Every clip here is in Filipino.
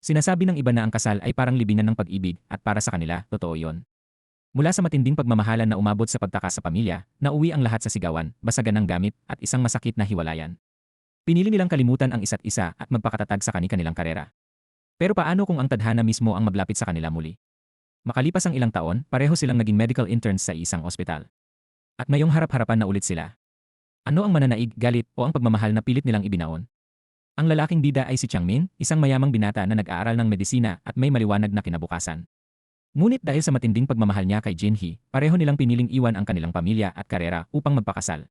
Sinasabi ng iba na ang kasal ay parang libingan ng pag-ibig at para sa kanila, totoo yon. Mula sa matinding pagmamahalan na umabot sa pagtaka sa pamilya, nauwi ang lahat sa sigawan, basagan ng gamit at isang masakit na hiwalayan. Pinili nilang kalimutan ang isa't isa at magpakatatag sa kanilang karera. Pero paano kung ang tadhana mismo ang maglapit sa kanila muli? Makalipas ang ilang taon, pareho silang naging medical interns sa isang ospital. At ngayong harap-harapan na ulit sila. Ano ang mananaig, galit o ang pagmamahal na pilit nilang ibinaon? Ang lalaking bida ay si Changmin, isang mayamang binata na nag-aaral ng medisina at may maliwanag na kinabukasan. Ngunit dahil sa matinding pagmamahal niya kay Jinhee, pareho nilang piniling iwan ang kanilang pamilya at karera upang magpakasal.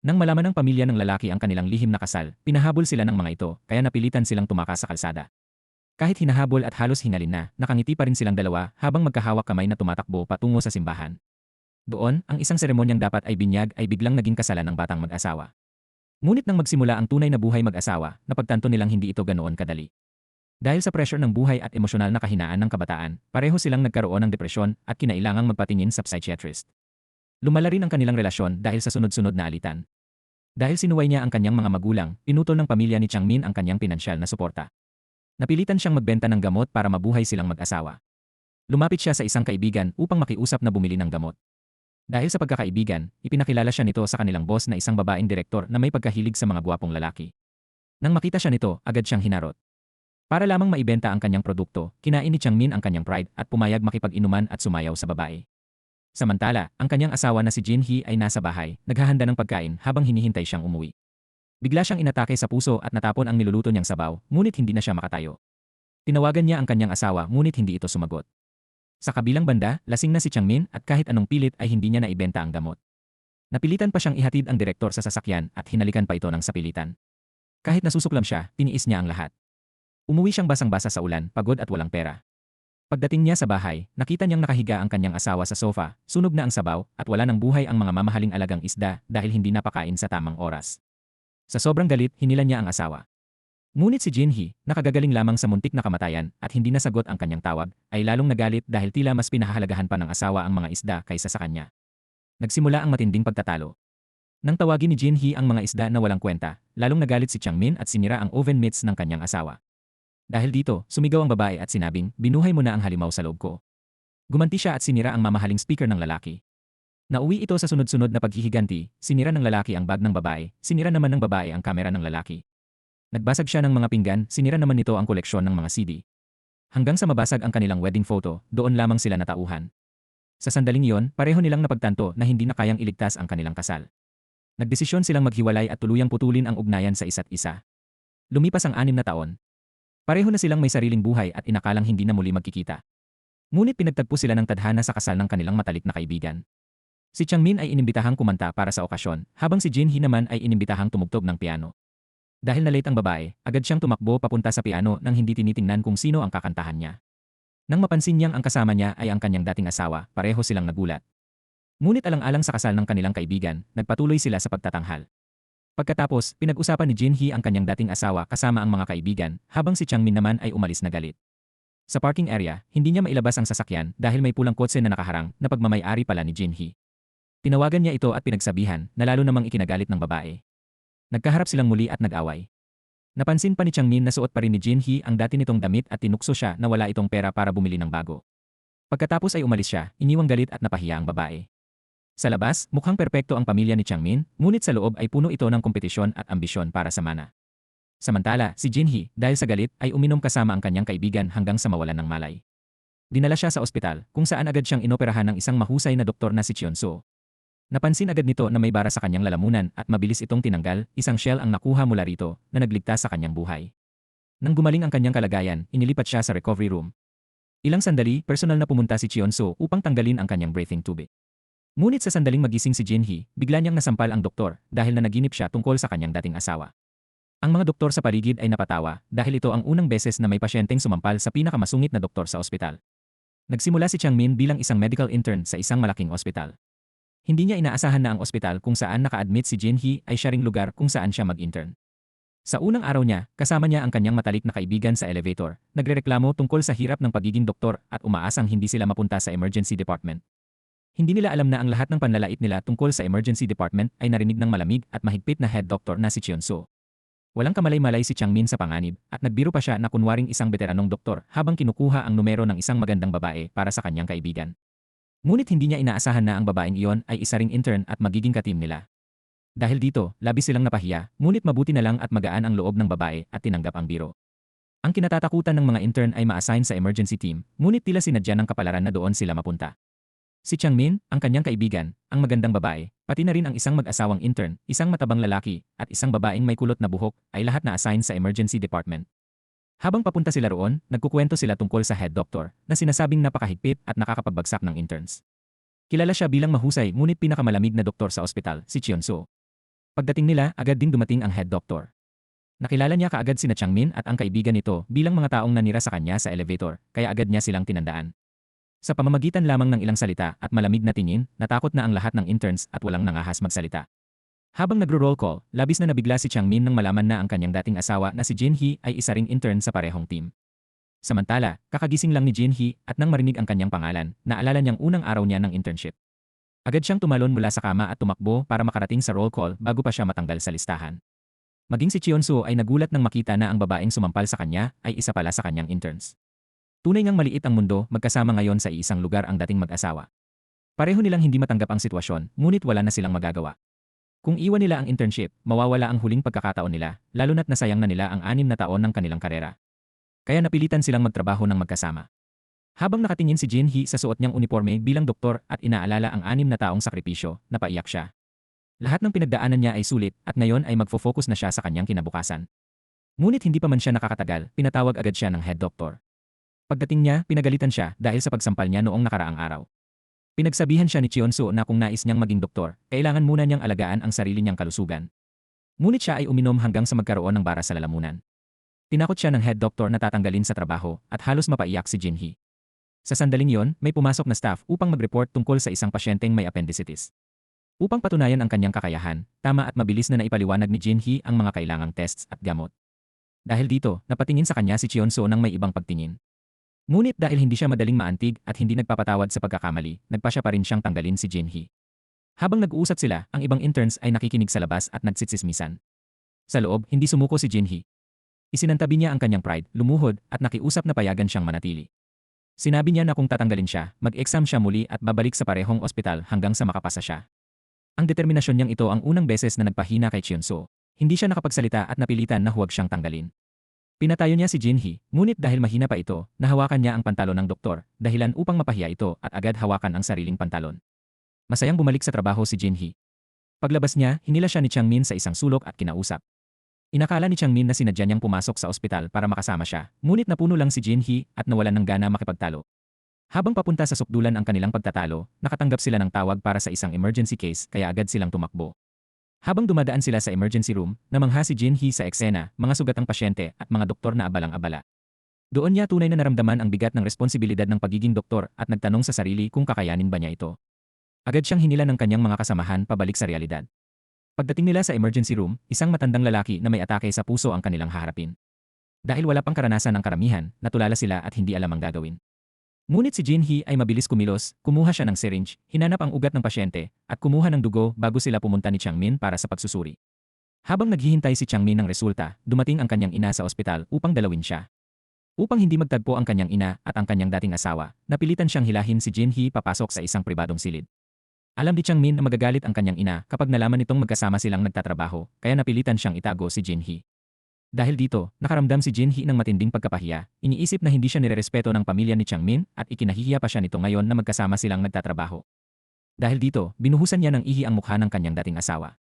Nang malaman ng pamilya ng lalaki ang kanilang lihim na kasal, pinahabol sila ng mga ito kaya napilitan silang tumakas sa kalsada. Kahit hinahabol at halos hingalin na, nakangiti pa rin silang dalawa habang magkahawak kamay na tumatakbo patungo sa simbahan. Doon, ang isang seremonyang dapat ay binyag ay biglang naging kasalan ng batang mag-asawa. Ngunit nang magsimula ang tunay na buhay mag-asawa, napagtanto nilang hindi ito ganoon kadali. Dahil sa pressure ng buhay at emosyonal na kahinaan ng kabataan, pareho silang nagkaroon ng depresyon at kinailangang magpatingin sa psychiatrist. Lumala rin ang kanilang relasyon dahil sa sunod-sunod na alitan. Dahil sinuway niya ang kanyang mga magulang, pinutol ng pamilya ni Changmin ang kanyang pinansyal na suporta. Napilitan siyang magbenta ng gamot para mabuhay silang mag-asawa. Lumapit siya sa isang kaibigan upang makiusap na bumili ng gamot. Dahil sa pagkakaibigan, ipinakilala siya nito sa kanilang boss na isang babaeng direktor na may pagkahilig sa mga gwapong lalaki. Nang makita siya nito, agad siyang hinarot. Para lamang maibenta ang kanyang produkto, kinain ni Changmin ang kanyang pride at pumayag makipag-inuman at sumayaw sa babae. Samantala, ang kanyang asawa na si Jinhee ay nasa bahay, naghahanda ng pagkain habang hinihintay siyang umuwi. Bigla siyang inatake sa puso at natapon ang niluluto niyang sabaw, ngunit hindi na siya makatayo. Tinawagan niya ang kanyang asawa ngunit hindi ito sumagot. Sa kabilang banda, lasing na si Changmin at kahit anong pilit ay hindi niya naibenta ang gamot. Napilitan pa siyang ihatid ang direktor sa sasakyan at hinalikan pa ito ng sapilitan. Kahit nasusuklam siya, tiniis niya ang lahat. Umuwi siyang basang-basa sa ulan, pagod at walang pera. Pagdating niya sa bahay, nakita niyang nakahiga ang kanyang asawa sa sofa, sunog na ang sabaw, at wala ng buhay ang mga mamahaling alagang isda dahil hindi napakain sa tamang oras. Sa sobrang galit, hinilan niya ang asawa. Ngunit si Jinhee, nakagagaling lamang sa muntik na kamatayan at hindi nasagot ang kanyang tawag, ay lalong nagalit dahil tila mas pinahahalagahan pa ng asawa ang mga isda kaysa sa kanya. Nagsimula ang matinding pagtatalo. Nang tawagin ni Jinhee ang mga isda na walang kwenta, lalong nagalit si Changmin at sinira ang oven mitts ng kanyang asawa. Dahil dito, sumigaw ang babae at sinabing, binuhay mo na ang halimaw sa loob ko. Gumanti siya at sinira ang mamahaling speaker ng lalaki. Nauwi ito sa sunod-sunod na paghihiganti, sinira ng lalaki ang bag ng babae, sinira naman ng babae ang kamera ng lalaki. Nagbasag siya ng mga pinggan, sinira naman nito ang koleksyon ng mga CD. Hanggang sa mabasag ang kanilang wedding photo, doon lamang sila natauhan. Sa sandaling iyon, pareho nilang napagtanto na hindi na kayang iligtas ang kanilang kasal. Nagdesisyon silang maghiwalay at tuluyang putulin ang ugnayan sa isa't isa. Lumipas ang 6 na taon. Pareho na silang may sariling buhay at inakalang hindi na muli magkikita. Ngunit pinagtagpo sila ng tadhana sa kasal ng kanilang matalik na kaibigan. Si Changmin ay inimbitahang kumanta para sa okasyon, habang si Jinhee naman ay inimbitahang tumugtog ng piano. Dahil na late ang babae, agad siyang tumakbo papunta sa piano nang hindi tinitingnan kung sino ang kakantahan niya. Nang mapansin niyang ang kasama niya ay ang kanyang dating asawa, pareho silang nagulat. Ngunit alang-alang sa kasal ng kanilang kaibigan, nagpatuloy sila sa pagtatanghal. Pagkatapos, pinag-usapan ni Jinhee ang kanyang dating asawa kasama ang mga kaibigan, habang si Changmin naman ay umalis na galit. Sa parking area, hindi niya mailabas ang sasakyan dahil may pulang kotse na nakaharang na pagmamay-ari pala ni Jinhee. Tinawagan niya ito at pinagsabihan na lalo namang ikinagalit ng babae. Nagkaharap silang muli at nag-away. Napansin pa ni Changmin na suot pa rin ni Jinhee ang dati nitong damit at tinukso siya na wala itong pera para bumili ng bago. Pagkatapos ay umalis siya, iniwang galit at napahiya ang babae. Sa labas, mukhang perpekto ang pamilya ni Changmin, ngunit sa loob ay puno ito ng kompetisyon at ambisyon para sa mana. Samantala, si Jinhee, dahil sa galit, ay uminom kasama ang kanyang kaibigan hanggang sa mawalan ng malay. Dinala siya sa ospital, kung saan agad siyang inoperahan ng isang mahusay na doktor na si Cheon-soo. Napansin agad nito na may bara sa kanyang lalamunan at mabilis itong tinanggal, isang shell ang nakuha mula rito na nagligtas sa kanyang buhay. Nang gumaling ang kanyang kalagayan, inilipat siya sa recovery room. Ilang sandali, personal na pumunta si Cheon-soo upang tanggalin ang kanyang breathing tube. Ngunit sa sandaling magising si Jinhee, bigla niyang nasampal ang doktor dahil nanaginip siya tungkol sa kanyang dating asawa. Ang mga doktor sa paligid ay napatawa dahil ito ang unang beses na may pasyenteng sumampal sa pinakamasungit na doktor sa ospital. Nagsimula si Changmin bilang isang medical intern sa isang malaking ospital. Hindi niya inaasahan na ang ospital kung saan naka-admit si Jinhee ay siya ring lugar kung saan siya mag-intern. Sa unang araw niya, kasama niya ang kanyang matalik na kaibigan sa elevator, nagrereklamo tungkol sa hirap ng pagiging doktor at umaasang hindi sila mapunta sa emergency department. Hindi nila alam na ang lahat ng panlalait nila tungkol sa emergency department ay narinig ng malamig at mahigpit na head doctor na si Cheon-soo. Walang kamalay-malay si Changmin sa panganib at nagbiro pa siya na kunwaring isang veteranong doktor habang kinukuha ang numero ng isang magandang babae para sa kanyang kaibigan. Ngunit hindi niya inaasahan na ang babaeng iyon ay isa ring intern at magiging katim nila. Dahil dito, labis silang napahiya, ngunit mabuti na lang at magaan ang loob ng babae at tinanggap ang biro. Ang kinatatakutan ng mga intern ay ma-assign sa emergency team, ngunit tila sinadya ng kapalaran na doon sila mapunta. Si Changmin, ang kanyang kaibigan, ang magandang babae, pati na rin ang isang mag-asawang intern, isang matabang lalaki, at isang babaeng may kulot na buhok, ay lahat na-assign sa emergency department. Habang papunta sila roon, nagkukwento sila tungkol sa head doctor, na sinasabing napakahigpit at nakakapagbagsak ng interns. Kilala siya bilang mahusay ngunit pinakamalamig na doktor sa ospital, si Cheon-soo. Pagdating nila, agad ding dumating ang head doctor. Nakilala niya kaagad sina Changmin at ang kaibigan nito bilang mga taong nanira sa kanya sa elevator, kaya agad niya silang tinandaan. Sa pamamagitan lamang ng ilang salita at malamig na tingin, natakot na ang lahat ng interns at walang nangahas magsalita. Habang nagro-roll call, labis na nabigla si Changmin nang malaman na ang kanyang dating asawa na si Jin-hee ay isa ring intern sa parehong team. Samantala, kakagising lang ni Jin-hee at nang marinig ang kanyang pangalan, naalala niyang unang araw niya ng internship. Agad siyang tumalon mula sa kama at tumakbo para makarating sa roll call bago pa siya matanggal sa listahan. Maging si Cheon-soo ay nagulat nang makita na ang babaeng sumampal sa kanya ay isa pala sa kanyang interns. Tunay ngang maliit ang mundo, magkasama ngayon sa iisang lugar ang dating mag-asawa. Pareho nilang hindi matanggap ang sitwasyon, ngunit wala na silang magagawa. Kung iwan nila ang internship, mawawala ang huling pagkakataon nila, lalo na't nasayang na nila ang 6 na taon ng kanilang karera. Kaya napilitan silang magtrabaho ng magkasama. Habang nakatingin si Jin-hee sa suot niyang uniforme bilang doktor at inaalala ang 6 na taong sakripisyo, napaiyak siya. Lahat ng pinagdaanan niya ay sulit at ngayon ay magfo-focus na siya sa kanyang kinabukasan. Ngunit hindi pa man siya nakakatagal, pinatawag agad siya ng head doctor. Pagdating niya, pinagalitan siya dahil sa pagsampal niya noong nakaraang araw. Pinagsabihan siya ni Cheon-soo na kung nais niyang maging doktor, kailangan muna niyang alagaan ang sarili niyang kalusugan. Ngunit siya ay uminom hanggang sa magkaroon ng bara sa lalamunan. Tinakot siya ng head doctor na tatanggalin sa trabaho at halos mapaiyak si Jin-hee. Sa sandaling yon, may pumasok na staff upang mag-report tungkol sa isang pasyenteng may appendicitis. Upang patunayan ang kanyang kakayahan, tama at mabilis na naipaliwanag ni Jin-hee ang mga kailangang tests at gamot. Dahil dito, napatingin sa kanya si Cheon-soo ng may ibang pagtingin. Ngunit dahil hindi siya madaling maantig at hindi nagpapatawad sa pagkakamali, nagpa siya pa rin siyang tanggalin si Jin-hee. Habang nag-uusap sila, ang ibang interns ay nakikinig sa labas at nagsitsismisan. Sa loob, hindi sumuko si Jin-hee. Isinantabi niya ang kanyang pride, lumuhod, at nakiusap na payagan siyang manatili. Sinabi niya na kung tatanggalin siya, mag-exam siya muli at babalik sa parehong ospital hanggang sa makapasa siya. Ang determinasyon niyang ito ang unang beses na nagpahina kay Cheon-soo. Hindi siya nakapagsalita at napilitan na huwag siyang tanggalin. Pinatayo niya si Jin-hee, ngunit dahil mahina pa ito, nahawakan niya ang pantalon ng doktor, dahilan upang mapahiya ito at agad hawakan ang sariling pantalon. Masayang bumalik sa trabaho si Jin-hee. Paglabas niya, hinila siya ni Changmin sa isang sulok at kinausap. Inakala ni Changmin na sinadya niyang pumasok sa ospital para makasama siya, ngunit napuno lang si Jin-hee at nawalan ng gana makipagtalo. Habang papunta sa sukdulan ang kanilang pagtatalo, nakatanggap sila ng tawag para sa isang emergency case kaya agad silang tumakbo. Habang dumadaan sila sa emergency room, namangha si Jin-hee sa eksena, mga sugatang pasyente at mga doktor na abalang-abala. Doon niya tunay na naramdaman ang bigat ng responsibilidad ng pagiging doktor at nagtanong sa sarili kung kakayanin ba niya ito. Agad siyang hinila ng kanyang mga kasamahan pabalik sa realidad. Pagdating nila sa emergency room, isang matandang lalaki na may atake sa puso ang kanilang haharapin. Dahil wala pang karanasan ng karamihan, natulala sila at hindi alam ang gagawin. Ngunit si Jin-hee ay mabilis kumilos, kumuha siya ng syringe, hinanap ang ugat ng pasyente, at kumuha ng dugo bago sila pumunta ni Changmin para sa pagsusuri. Habang naghihintay si Changmin ng resulta, dumating ang kanyang ina sa ospital upang dalawin siya. Upang hindi magtagpo ang kanyang ina at ang kanyang dating asawa, napilitan siyang hilahin si Jin-hee papasok sa isang pribadong silid. Alam ni Changmin na magagalit ang kanyang ina kapag nalaman nitong magkasama silang nagtatrabaho, kaya napilitan siyang itago si Jin-hee. Dahil dito, nakaramdam si Jin-hee ng matinding pagkapahiya, iniisip na hindi siya nirerespeto ng pamilya ni Changmin at ikinahihiya pa siya nito ngayon na magkasama silang nagtatrabaho. Dahil dito, binuhusan niya ng ihi ang mukha ng kanyang dating asawa.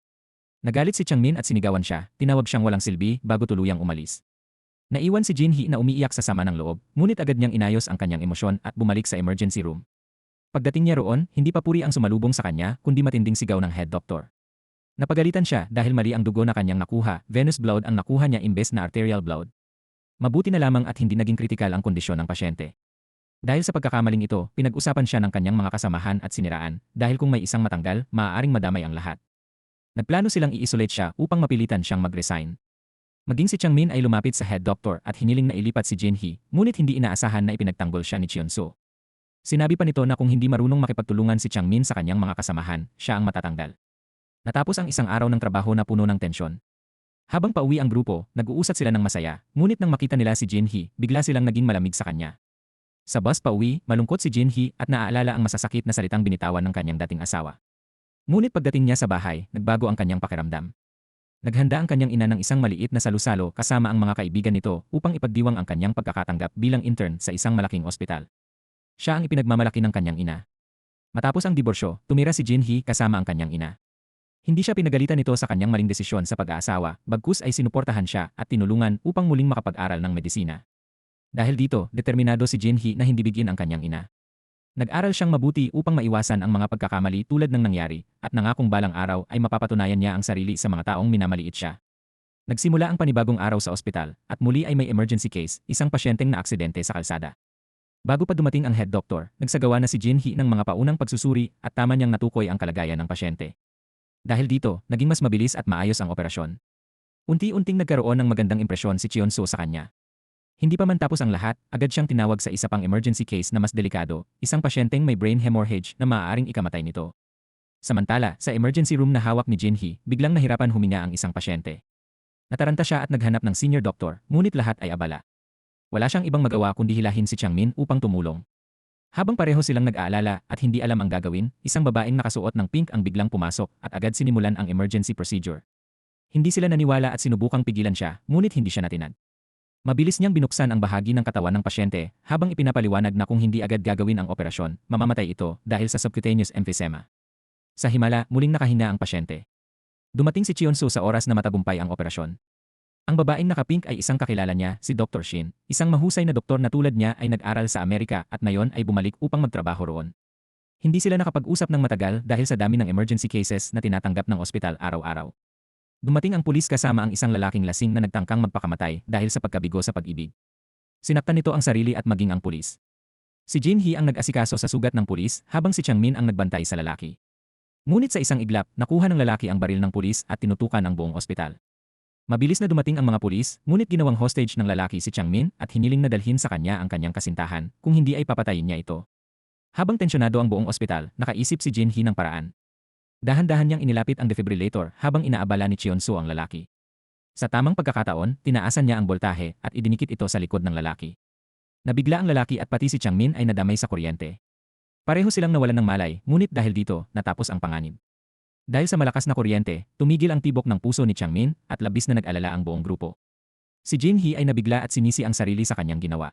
Nagalit si Changmin at sinigawan siya, tinawag siyang walang silbi bago tuluyang umalis. Naiwan si Jin-hee na umiiyak sa sama ng loob, ngunit agad niyang inayos ang kanyang emosyon at bumalik sa emergency room. Pagdating niya roon, hindi pa puri ang sumalubong sa kanya kundi matinding sigaw ng head doctor. Napagalitan siya dahil mali ang dugo na kanyang nakuha, venous blood ang nakuha niya imbes na arterial blood. Mabuti na lamang at hindi naging kritikal ang kondisyon ng pasyente. Dahil sa pagkakamaling ito, pinag-usapan siya ng kanyang mga kasamahan at siniraan dahil kung may isang matanggal, maaaring madamay ang lahat. Nagplano silang i-isolate siya upang mapilitan siyang mag-resign. Maging si Changmin ay lumapit sa head doctor at hiniling na ilipat si Jin-hee, ngunit hindi inaasahan na ipinagtanggol siya ni Cheon-soo. Sinabi pa nito na kung hindi marunong makipagtulungan si Changmin sa kanyang mga kasamahan, siya ang matatanggal. Natapos ang isang araw ng trabaho na puno ng tensyon. Habang pauwi ang grupo, nag-uusap sila ng masaya, ngunit nang makita nila si Jinhee, bigla silang naging malamig sa kanya. Sa bus pauwi, malungkot si Jinhee at naaalala ang masasakit na salitang binitawan ng kanyang dating asawa. Ngunit pagdating niya sa bahay, nagbago ang kanyang pakiramdam. Naghanda ang kanyang ina ng isang maliit na salusalo kasama ang mga kaibigan nito upang ipagdiwang ang kanyang pagkakatanggap bilang intern sa isang malaking ospital. Siya ang ipinagmamalaki ng kanyang ina. Matapos ang diborsyo, tumira si Jinhee kasama ang kanyang ina. Hindi siya pinagalitan nito sa kanyang maling desisyon sa pag-aasawa, bagkus ay sinuportahan siya at tinulungan upang muling makapag-aral ng medisina. Dahil dito, determinado si Jinhee na hindi bigin ang kanyang ina. Nag-aral siyang mabuti upang maiwasan ang mga pagkakamali tulad ng nangyari at nangakong balang araw ay mapapatunayan niya ang sarili sa mga taong minamaliit siya. Nagsimula ang panibagong araw sa ospital at muli ay may emergency case, isang pasyenteng na aksidente sa kalsada. Bago pa dumating ang head doctor, nagsagawa na si Jinhee ng mga paunang pagsusuri at tama niyang natukoy ang kalagayan ng pasyente. Dahil dito, naging mas mabilis at maayos ang operasyon. Unti-unting nagkaroon ng magandang impresyon si Cheon-soo sa kanya. Hindi pa man tapos ang lahat, agad siyang tinawag sa isa pang emergency case na mas delikado, isang pasyenteng may brain hemorrhage na maaaring ikamatay nito. Samantala, sa emergency room na hawak ni Jinhee, biglang nahirapan huminga ang isang pasyente. Nataranta siya at naghanap ng senior doctor, ngunit lahat ay abala. Wala siyang ibang magawa kundi hilahin si Changmin upang tumulong. Habang pareho silang nag-aalala at hindi alam ang gagawin, isang babaeng nakasuot ng pink ang biglang pumasok at agad sinimulan ang emergency procedure. Hindi sila naniwala at sinubukang pigilan siya, ngunit hindi siya natinag. Mabilis niyang binuksan ang bahagi ng katawan ng pasyente habang ipinapaliwanag na kung hindi agad gagawin ang operasyon, mamamatay ito dahil sa subcutaneous emphysema. Sa himala, muling nakahina ang pasyente. Dumating si Cheon-soo sa oras na matagumpay ang operasyon. Ang babaeng nakapink ay isang kakilala niya, si Dr. Shin, isang mahusay na doktor na tulad niya ay nag-aral sa Amerika at ngayon ay bumalik upang magtrabaho roon. Hindi sila nakapag-usap ng matagal dahil sa dami ng emergency cases na tinatanggap ng ospital araw-araw. Dumating ang pulis kasama ang isang lalaking lasing na nagtangkang magpakamatay dahil sa pagkabigo sa pag-ibig. Sinaktan nito ang sarili at maging ang pulis. Si Jinhee ang nag-asikaso sa sugat ng pulis habang si Changmin ang nagbantay sa lalaki. Ngunit sa isang iglap, nakuha ng lalaki ang baril ng pulis at tinutukan ang buong ospital. Mabilis na dumating ang mga pulis, ngunit ginawang hostage ng lalaki si Changmin at hiniling na dalhin sa kanya ang kanyang kasintahan kung hindi ay papatayin niya ito. Habang tensyonado ang buong ospital, nakaisip si Jinhee ng paraan. Dahan-dahan niyang inilapit ang defibrillator habang inaabala ni Cheon-soo ang lalaki. Sa tamang pagkakataon, tinaasan niya ang boltahe at idinikit ito sa likod ng lalaki. Nabigla ang lalaki at pati si Changmin ay nadamay sa kuryente. Pareho silang nawalan ng malay, ngunit dahil dito, natapos ang panganib. Dahil sa malakas na kuryente, tumigil ang tibok ng puso ni Changmin at labis na nag-alala ang buong grupo. Si Jinhee ay nabigla at sinisi ang sarili sa kanyang ginawa.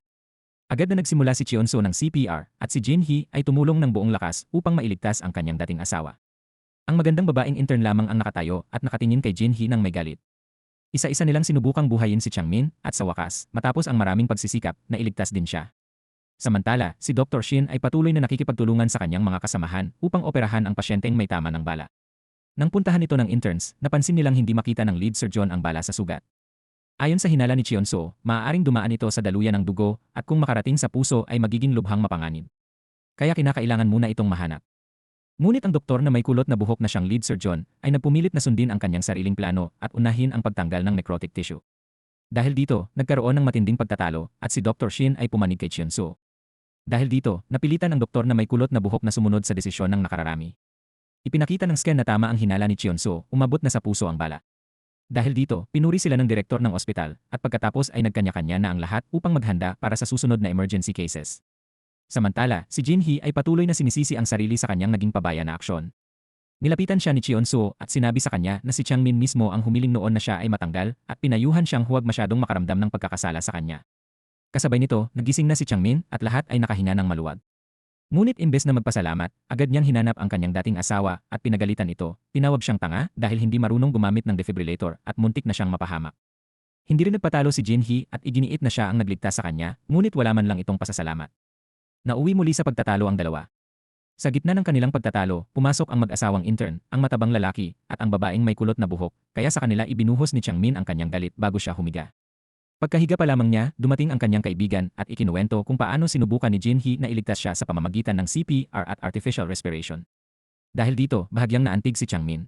Agad na nagsimula si Cheon-soo ng CPR at si Jinhee ay tumulong ng buong lakas upang mailigtas ang kanyang dating asawa. Ang magandang babaeng intern lamang ang nakatayo at nakatingin kay Jinhee nang may galit. Isa-isa nilang sinubukang buhayin si Changmin at sa wakas, matapos ang maraming pagsisikap, nailigtas din siya. Samantala, si Dr. Shin ay patuloy na nakikipagtulungan sa kanyang mga kasamahan upang operahan ang pasyenteng may tama ng bala. Nang puntahan ito ng interns, napansin nilang hindi makita ng lead surgeon ang bala sa sugat. Ayon sa hinala ni Cheon-soo, maaaring dumaan ito sa daluyan ng dugo at kung makarating sa puso ay magiging lubhang mapanganib. Kaya kinakailangan muna itong mahanap. Ngunit ang doktor na may kulot na buhok na siyang lead surgeon ay nagpumilit na sundin ang kanyang sariling plano at unahin ang pagtanggal ng necrotic tissue. Dahil dito, nagkaroon ng matinding pagtatalo at si Dr. Shin ay pumanig kay Cheon-soo. Dahil dito, napilitan ang doktor na may kulot na buhok na sumunod sa desisyon ng nakararami. Ipinakita ng scan na tama ang hinala ni Cheon-soo, umabot na sa puso ang bala. Dahil dito, pinuri sila ng direktor ng ospital at pagkatapos ay nagkanya-kanya na ang lahat upang maghanda para sa susunod na emergency cases. Samantala, si Jinhee ay patuloy na sinisisi ang sarili sa kanyang naging pabaya na aksyon. Nilapitan siya ni Cheon-soo at sinabi sa kanya na si Changmin mismo ang humiling noon na siya ay matanggal at pinayuhan siyang huwag masyadong makaramdam ng pagkakasala sa kanya. Kasabay nito, nagising na si Changmin at lahat ay nakahinga ng maluwag. Ngunit imbes na magpasalamat, agad niyang hinanap ang kanyang dating asawa at pinagalitan ito, tinawag siyang tanga dahil hindi marunong gumamit ng defibrillator at muntik na siyang mapahamak. Hindi rin nagpatalo si Jinhee at iginiit na siya ang nagligtas sa kanya, ngunit wala man lang itong pasasalamat. Nauwi muli sa pagtatalo ang dalawa. Sa gitna ng kanilang pagtatalo, pumasok ang mag-asawang intern, ang matabang lalaki, at ang babaeng may kulot na buhok, kaya sa kanila ibinuhos ni Changmin ang kanyang galit bago siya humiga. Pagkahiga pa lamang niya, dumating ang kanyang kaibigan at ikinuwento kung paano sinubukan ni Jinhee na iligtas siya sa pamamagitan ng CPR at artificial respiration. Dahil dito, bahagyang naantig si Changmin.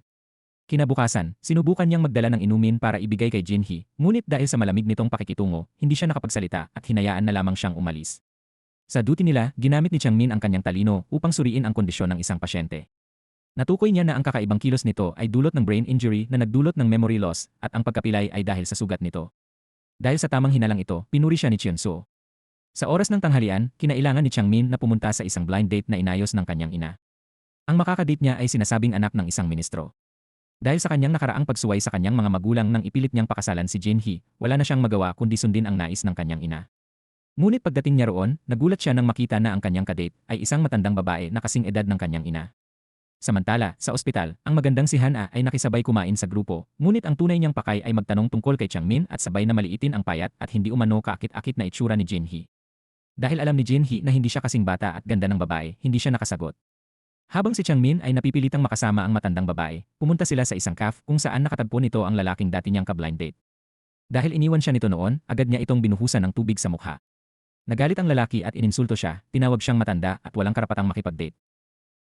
Kinabukasan, sinubukan niyang magdala ng inumin para ibigay kay Jinhee, ngunit dahil sa malamig nitong pakikitungo, hindi siya nakapagsalita at hinayaan na lamang siyang umalis. Sa duty nila, ginamit ni Changmin ang kanyang talino upang suriin ang kondisyon ng isang pasyente. Natukoy niya na ang kakaibang kilos nito ay dulot ng brain injury na nagdulot ng memory loss at ang pagkapilay ay dahil sa sugat nito. Dahil sa tamang hinalang ito, pinuri siya ni Chunso. Sa oras ng tanghalian, kinailangan ni Changmin na pumunta sa isang blind date na inayos ng kanyang ina. Ang makakadate niya ay sinasabing anak ng isang ministro. Dahil sa kanyang nakaraang pagsuway sa kanyang mga magulang nang ipilit niyang pakasalan si Jinhee, wala na siyang magawa kundi sundin ang nais ng kanyang ina. Ngunit pagdating niya roon, nagulat siya nang makita na ang kanyang kadate ay isang matandang babae na kasing edad ng kanyang ina. Samantala, sa ospital, ang magandang si Han-a ay nakisabay kumain sa grupo, ngunit ang tunay niyang pakay ay magtanong tungkol kay Changmin at sabay na maliitin ang payat at hindi umano kaakit-akit na itsura ni Jinhee. Dahil alam ni Jinhee na hindi siya kasing bata at ganda ng babae, hindi siya nakasagot. Habang si Changmin ay napipilitang makasama ang matandang babae, pumunta sila sa isang cafe kung saan nakatagpo nito ang lalaking dati niyang ka-blind date. Dahil iniwan siya nito noon, agad niya itong binuhusan ng tubig sa mukha. Nagalit ang lalaki at ininsulto siya, tinawag siyang matanda at walang karapatang makipag-date.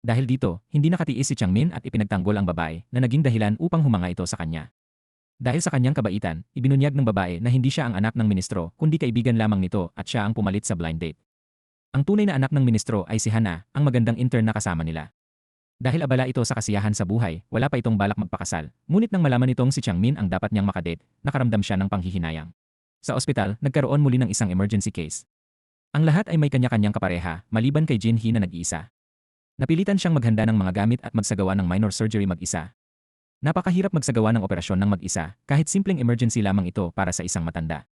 Dahil dito, hindi nakatiis si Changmin at ipinagtanggol ang babae na naging dahilan upang humanga ito sa kanya. Dahil sa kanyang kabaitan, ibinunyag ng babae na hindi siya ang anak ng ministro kundi kaibigan lamang nito at siya ang pumalit sa blind date. Ang tunay na anak ng ministro ay si Han-a, ang magandang intern na kasama nila. Dahil abala ito sa kasiyahan sa buhay, wala pa itong balak magpakasal, ngunit nang malaman nitong si Changmin ang dapat niyang makadate, nakaramdam siya ng panghihinayang. Sa ospital, nagkaroon muli ng isang emergency case. Ang lahat ay may kanya-kanyang kapareha, maliban kay Jinhee na nag-iisa. Napilitan siyang maghanda ng mga gamit at magsagawa ng minor surgery mag-isa. Napakahirap magsagawa ng operasyon ng mag-isa, kahit simpleng emergency lamang ito para sa isang matanda.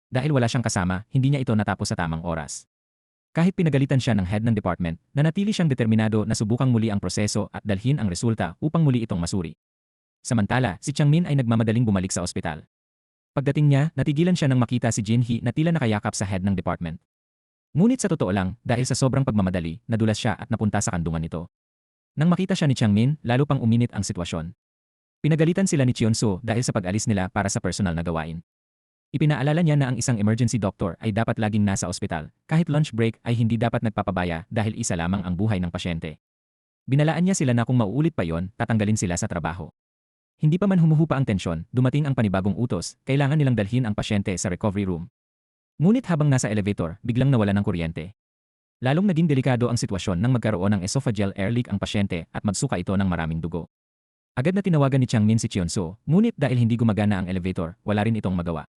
Dahil wala siyang kasama, hindi niya ito natapos sa tamang oras. Kahit pinagalitan siya ng head ng department, nanatili siyang determinado na subukang muli ang proseso at dalhin ang resulta upang muli itong masuri. Samantala, si Changmin ay nagmamadaling bumalik sa ospital. Pagdating niya, natigilan siya nang makita si Jinhee na tila nakayakap sa head ng department. Ngunit sa totoo lang, dahil sa sobrang pagmamadali, nadulas siya at napunta sa kandungan nito. Nang makita siya ni Changmin, lalo pang uminit ang sitwasyon. Pinagalitan sila ni Chionso dahil sa pag-alis nila para sa personal na gawain. Ipinaalala niya na ang isang emergency doctor ay dapat laging nasa ospital, kahit lunch break ay hindi dapat nagpapabaya dahil isa lamang ang buhay ng pasyente. Binalaan niya sila na kung mauulit pa yon, tatanggalin sila sa trabaho. Hindi pa man humuhupa ang tensyon, dumating ang panibagong utos, kailangan nilang dalhin ang pasyente sa recovery room. Ngunit habang nasa elevator, biglang nawala ng kuryente. Lalong naging delikado ang sitwasyon nang magkaroon ng esophageal air leak ang pasyente at magsuka ito ng maraming dugo. Agad na tinawagan ni Changmin si Chionso, ngunit dahil hindi gumagana ang elevator, wala rin itong magawa.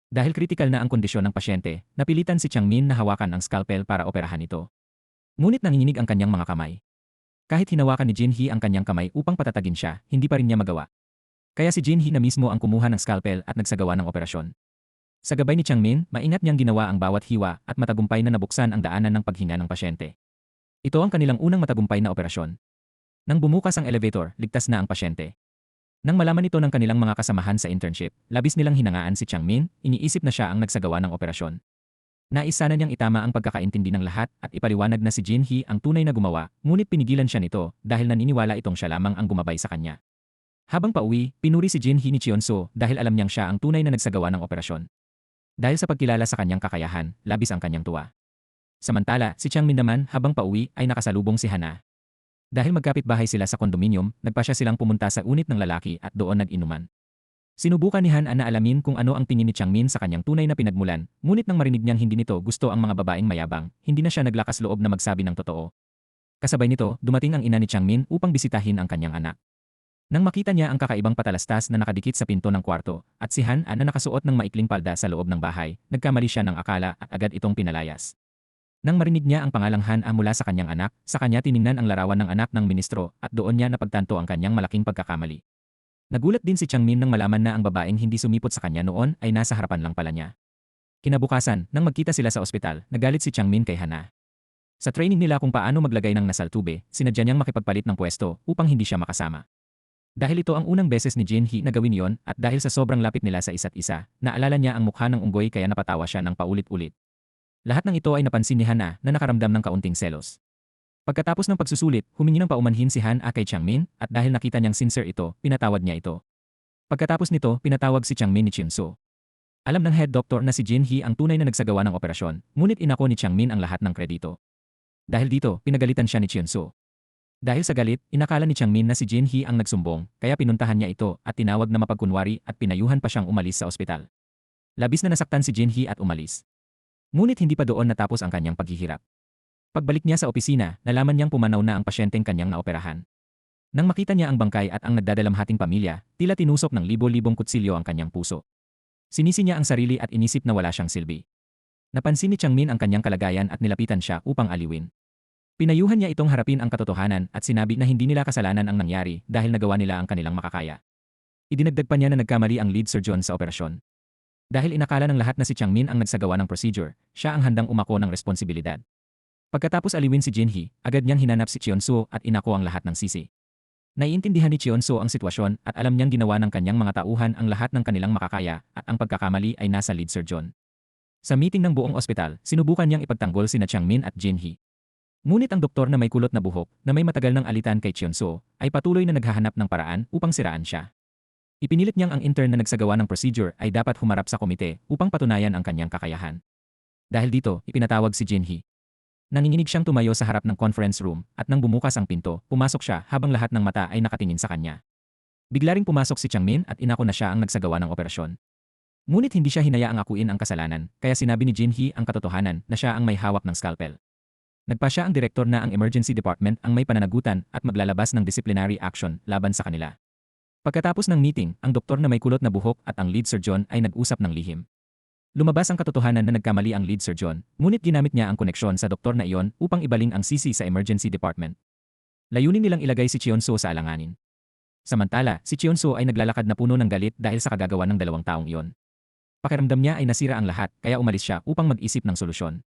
Dahil kritikal na ang kondisyon ng pasyente, napilitan si Changmin na hawakan ang scalpel para operahan ito. Ngunit nanginginig ang kanyang mga kamay. Kahit hinawakan ni Jinhee ang kanyang kamay upang patatagin siya, hindi pa rin niya magawa. Kaya si Jinhee na mismo ang kumuha ng scalpel at nagsagawa ng operasyon. Sa gabay ni Changmin, maingat niyang ginawa ang bawat hiwa at matagumpay na nabuksan ang daanan ng paghinga ng pasyente. Ito ang kanilang unang matagumpay na operasyon. Nang bumukas ang elevator, ligtas na ang pasyente. Nang malaman ito ng kanilang mga kasamahan sa internship, labis nilang hinangaan si Changmin, iniisip na siya ang nagsagawa ng operasyon. Nais sana niyang itama ang pagkakaintindi ng lahat at ipaliwanag na si Jinhee ang tunay na gumawa, ngunit pinigilan siya nito dahil naniniwala itong siya lamang ang gumabay sa kanya. Habang pauwi, pinuri si Jinhee ni Chionso dahil alam niyang siya ang tunay na nagsagawa ng operasyon. Dahil sa pagkilala sa kanyang kakayahan, labis ang kanyang tuwa. Samantala, si Changmin naman habang pauwi ay nakasalubong si Han-a. Dahil magkapit-bahay sila sa kondominium, nagpasya silang pumunta sa unit ng lalaki at doon nag-inuman. Sinubukan ni Han-a na alamin kung ano ang tingin ni Changmin sa kanyang tunay na pinagmulan, ngunit nang marinig niyang hindi nito gusto ang mga babaeng mayabang, hindi na siya naglakas loob na magsabi ng totoo. Kasabay nito, dumating ang ina ni Changmin upang bisitahin ang kanyang anak. Nang makita niya ang kakaibang patalastas na nakadikit sa pinto ng kwarto at si Han-a na nakasuot ng maikling palda sa loob ng bahay, nagkamali siya ng akala at agad itong pinalayas. Nang marinig niya ang pangalang Han-a mula sa kanyang anak, sa kanya tiningnan ang larawan ng anak ng ministro at doon niya napagtanto ang kanyang malaking pagkakamali. Nagulat din si Changmin nang malaman na ang babaeng hindi sumipot sa kanya noon ay nasa harapan lang pala niya. Kinabukasan, nang magkita sila sa ospital, nagalit si Changmin kay Han-a. Sa training nila kung paano maglagay ng nasaltube, sinadya niyang makipagpalit ng pwesto upang hindi siya makasama. Dahil ito ang unang beses ni Jinhee na gawin yon at dahil sa sobrang lapit nila sa isa't isa, naalala niya ang mukha ng unggoy kaya napatawa siya ng paulit-ulit. Lahat ng ito ay napansin ni Han-a na nakaramdam ng kaunting selos. Pagkatapos ng pagsusulit, humingi ng paumanhin si Han-a kay Changmin at dahil nakita niyang sincere ito, pinatawad niya ito. Pagkatapos nito, pinatawag si Changmin ni Chionso. Alam ng head doctor na si Jinhee ang tunay na nagsagawa ng operasyon, ngunit inako ni Changmin ang lahat ng kredito. Dahil dito, pinagalitan siya ni Chionso. Dahil sa galit, inakala ni Changmin na si Jinhee ang nagsumbong, kaya pinuntahan niya ito at tinawag na mapagkunwari at pinayuhan pa siyang umalis sa ospital. Labis na nasaktan si Jinhee at umalis. Ngunit hindi pa doon natapos ang kanyang paghihirap. Pagbalik niya sa opisina, nalaman niyang pumanaw na ang pasyenteng kanyang naoperahan. Nang makita niya ang bangkay at ang nagdadalamhating pamilya, tila tinusok ng libo-libong kutsilyo ang kanyang puso. Sinisi niya ang sarili at inisip na wala siyang silbi. Napansin ni Changmin ang kanyang kalagayan at nilapitan siya upang aliwin. Pinayuhan niya itong harapin ang katotohanan at sinabi na hindi nila kasalanan ang nangyari dahil nagawa nila ang kanilang makakaya. Idinagdag pa niya na nagkamali ang lead surgeon sa operasyon. Dahil inakala ng lahat na si Changmin ang nagsagawa ng procedure, siya ang handang umako ng responsibilidad. Pagkatapos aliwin si Jinhee, agad niyang hinanap si Cheonso at inako ang lahat ng sisi. Naiintindihan ni Cheonso ang sitwasyon at alam niyang ginawa ng kanyang mga tauhan ang lahat ng kanilang makakaya at ang pagkakamali ay nasa lead surgeon. Sa meeting ng buong ospital, sinubukan niyang ipagtanggol sina Changmin at Jinhee. Ngunit ang doktor na may kulot na buhok na may matagal ng alitan kay Cheonso ay patuloy na naghahanap ng paraan upang siraan siya. Ipinilit niyang ang intern na nagsagawa ng procedure ay dapat humarap sa komite upang patunayan ang kanyang kakayahan. Dahil dito, ipinatawag si Jinhee. Nanginginig siyang tumayo sa harap ng conference room at nang bumukas ang pinto, pumasok siya habang lahat ng mata ay nakatingin sa kanya. Bigla ring pumasok si Changmin at inako na siya ang nagsagawa ng operasyon. Ngunit hindi siya hinayaang akuin ang kasalanan, kaya sinabi ni Jinhee ang katotohanan na siya ang may hawak ng scalpel. Nagpa siya ang direktor na ang emergency department ang may pananagutan at maglalabas ng disciplinary action laban sa kanila. Pagkatapos ng meeting, ang doktor na may kulot na buhok at ang lead surgeon ay nag-usap ng lihim. Lumabas ang katotohanan na nagkamali ang lead surgeon, ngunit ginamit niya ang koneksyon sa doktor na iyon upang ibaling ang sisi sa emergency department. Layunin nilang ilagay si Cheonso sa alanganin. Samantala, si Cheonso ay naglalakad na puno ng galit dahil sa kagagawa ng dalawang taong iyon. Pakiramdam niya ay nasira ang lahat kaya umalis siya upang mag-isip ng solusyon.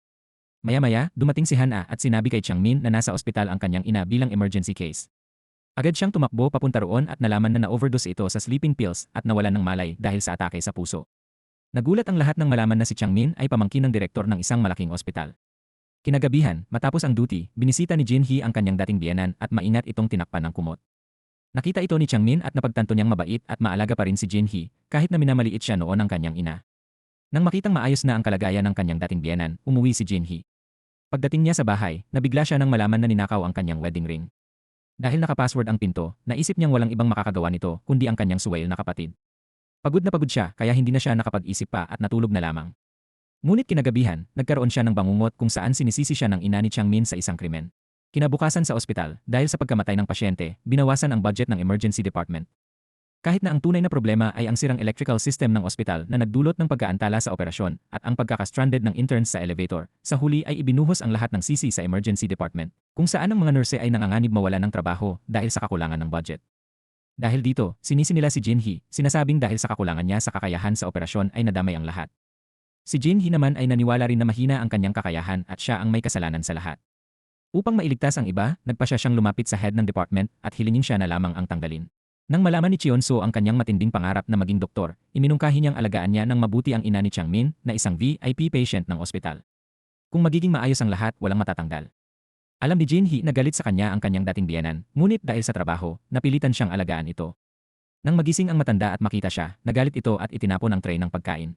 Maya-maya, dumating si Han-a at sinabi kay Changmin na nasa ospital ang kanyang ina bilang emergency case. Agad siyang tumakbo papunta roon at nalaman na na-overdose ito sa sleeping pills at nawalan ng malay dahil sa atake sa puso. Nagulat ang lahat nang malaman na si Changmin ay pamangkin ng direktor ng isang malaking ospital. Kinagabihan, matapos ang duty, binisita ni Jinhee ang kanyang dating biyenan at maingat itong tinakpan ng kumot. Nakita ito ni Changmin at napagtanto niyang mabait at maalaga pa rin si Jinhee kahit na minamaliit siya noon ng kanyang ina. Nang makitang maayos na ang kalagayan ng kanyang dating biyenan, umuwi si Jinhee. Pagdating niya sa bahay, nabigla siya nang malaman na ninakaw ang kanyang wedding ring. Dahil naka-password ang pinto, naisip niyang walang ibang makakagawa nito kundi ang kanyang suwail na kapatid. Pagod na pagod siya kaya hindi na siya nakapag-isip pa at natulog na lamang. Ngunit kinagabihan, nagkaroon siya ng bangungot kung saan sinisisi siya ng ina ni Changmin sa isang krimen. Kinabukasan sa ospital, dahil sa pagkamatay ng pasyente, binawasan ang budget ng emergency department. Kahit na ang tunay na problema ay ang sirang electrical system ng ospital na nagdulot ng pagkaantala sa operasyon at ang pagkaka-stranded ng interns sa elevator, sa huli ay ibinuhos ang lahat ng sisi sa emergency department, kung saan ang mga nurse ay nanganganib mawala ng trabaho dahil sa kakulangan ng budget. Dahil dito, sinisi nila si Jinhee, sinasabing dahil sa kakulangan niya sa kakayahan sa operasyon ay nadamay ang lahat. Si Jinhee naman ay naniwala rin na mahina ang kanyang kakayahan at siya ang may kasalanan sa lahat. Upang mailigtas ang iba, nagpasya siyang lumapit sa head ng department at hilingin siya na lamang ang tanggalin. Nang malaman ni Cheonso ang kanyang matinding pangarap na maging doktor, iminungkahi niyang alagaan niya ng mabuti ang ina ni Changmin na isang VIP patient ng ospital. Kung magiging maayos ang lahat, walang matatanggal. Alam ni Jinhee na galit sa kanya ang kanyang dating biyenan, ngunit dahil sa trabaho, napilitan siyang alagaan ito. Nang magising ang matanda at makita siya, nagalit ito at itinapon ang tray ng pagkain.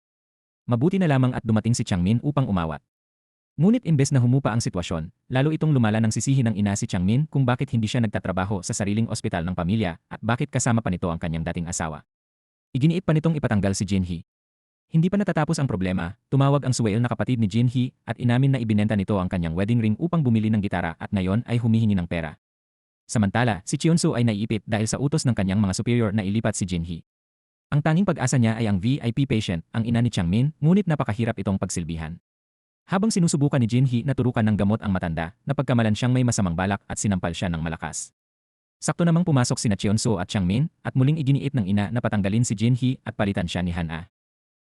Mabuti na lamang at dumating si Changmin upang umawat. Ngunit imbes na humupa ang sitwasyon, lalo itong lumala ng sisihin ng ina si Changmin kung bakit hindi siya nagtatrabaho sa sariling ospital ng pamilya at bakit kasama pa nito ang kanyang dating asawa. Iginiit pa nitong ipatanggal si Jinhee. Hindi pa natatapos ang problema, tumawag ang suwail na kapatid ni Jinhee at inamin na ibinenta nito ang kanyang wedding ring upang bumili ng gitara at ngayon ay humihingi ng pera. Samantala, si Cheonso ay naiipit dahil sa utos ng kanyang mga superior na ilipat si Jinhee. Ang tanging pag-asa niya ay ang VIP patient, ang ina ni Changmin, ngunit napakahirap itong pagsilbihan. Habang sinusubukan ni Jinhee na turukan ng gamot ang matanda, napagkamalan siyang may masamang balak at sinampal siya ng malakas. Sakto namang pumasok sina Cheonso at Changmin at muling iginiit ng ina na patanggalin si Jinhee at palitan siya ni Han-a.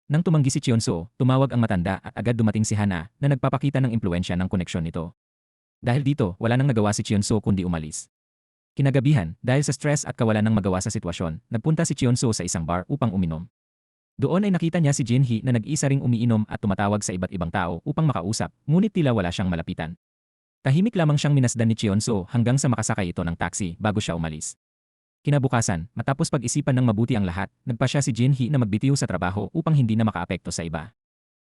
Nang tumanggi si Cheonso, tumawag ang matanda at agad dumating si Han-a na nagpapakita ng impluensya ng koneksyon nito. Dahil dito, wala nang nagawa si Cheonso kundi umalis. Kinagabihan, dahil sa stress at kawalan ng magawa sa sitwasyon, nagpunta si Cheonso sa isang bar upang uminom. Doon ay nakita niya si Jinhee na nag-isa ring umiinom at tumatawag sa iba't ibang tao upang makausap, ngunit tila wala siyang malapitan. Tahimik lamang siyang minasdan ni Cheonso hanggang sa makasakay ito ng taxi bago siya umalis. Kinabukasan, matapos pag-isipan ng mabuti ang lahat, nagpa siya si Jinhee na magbitiw sa trabaho upang hindi na makaapekto sa iba.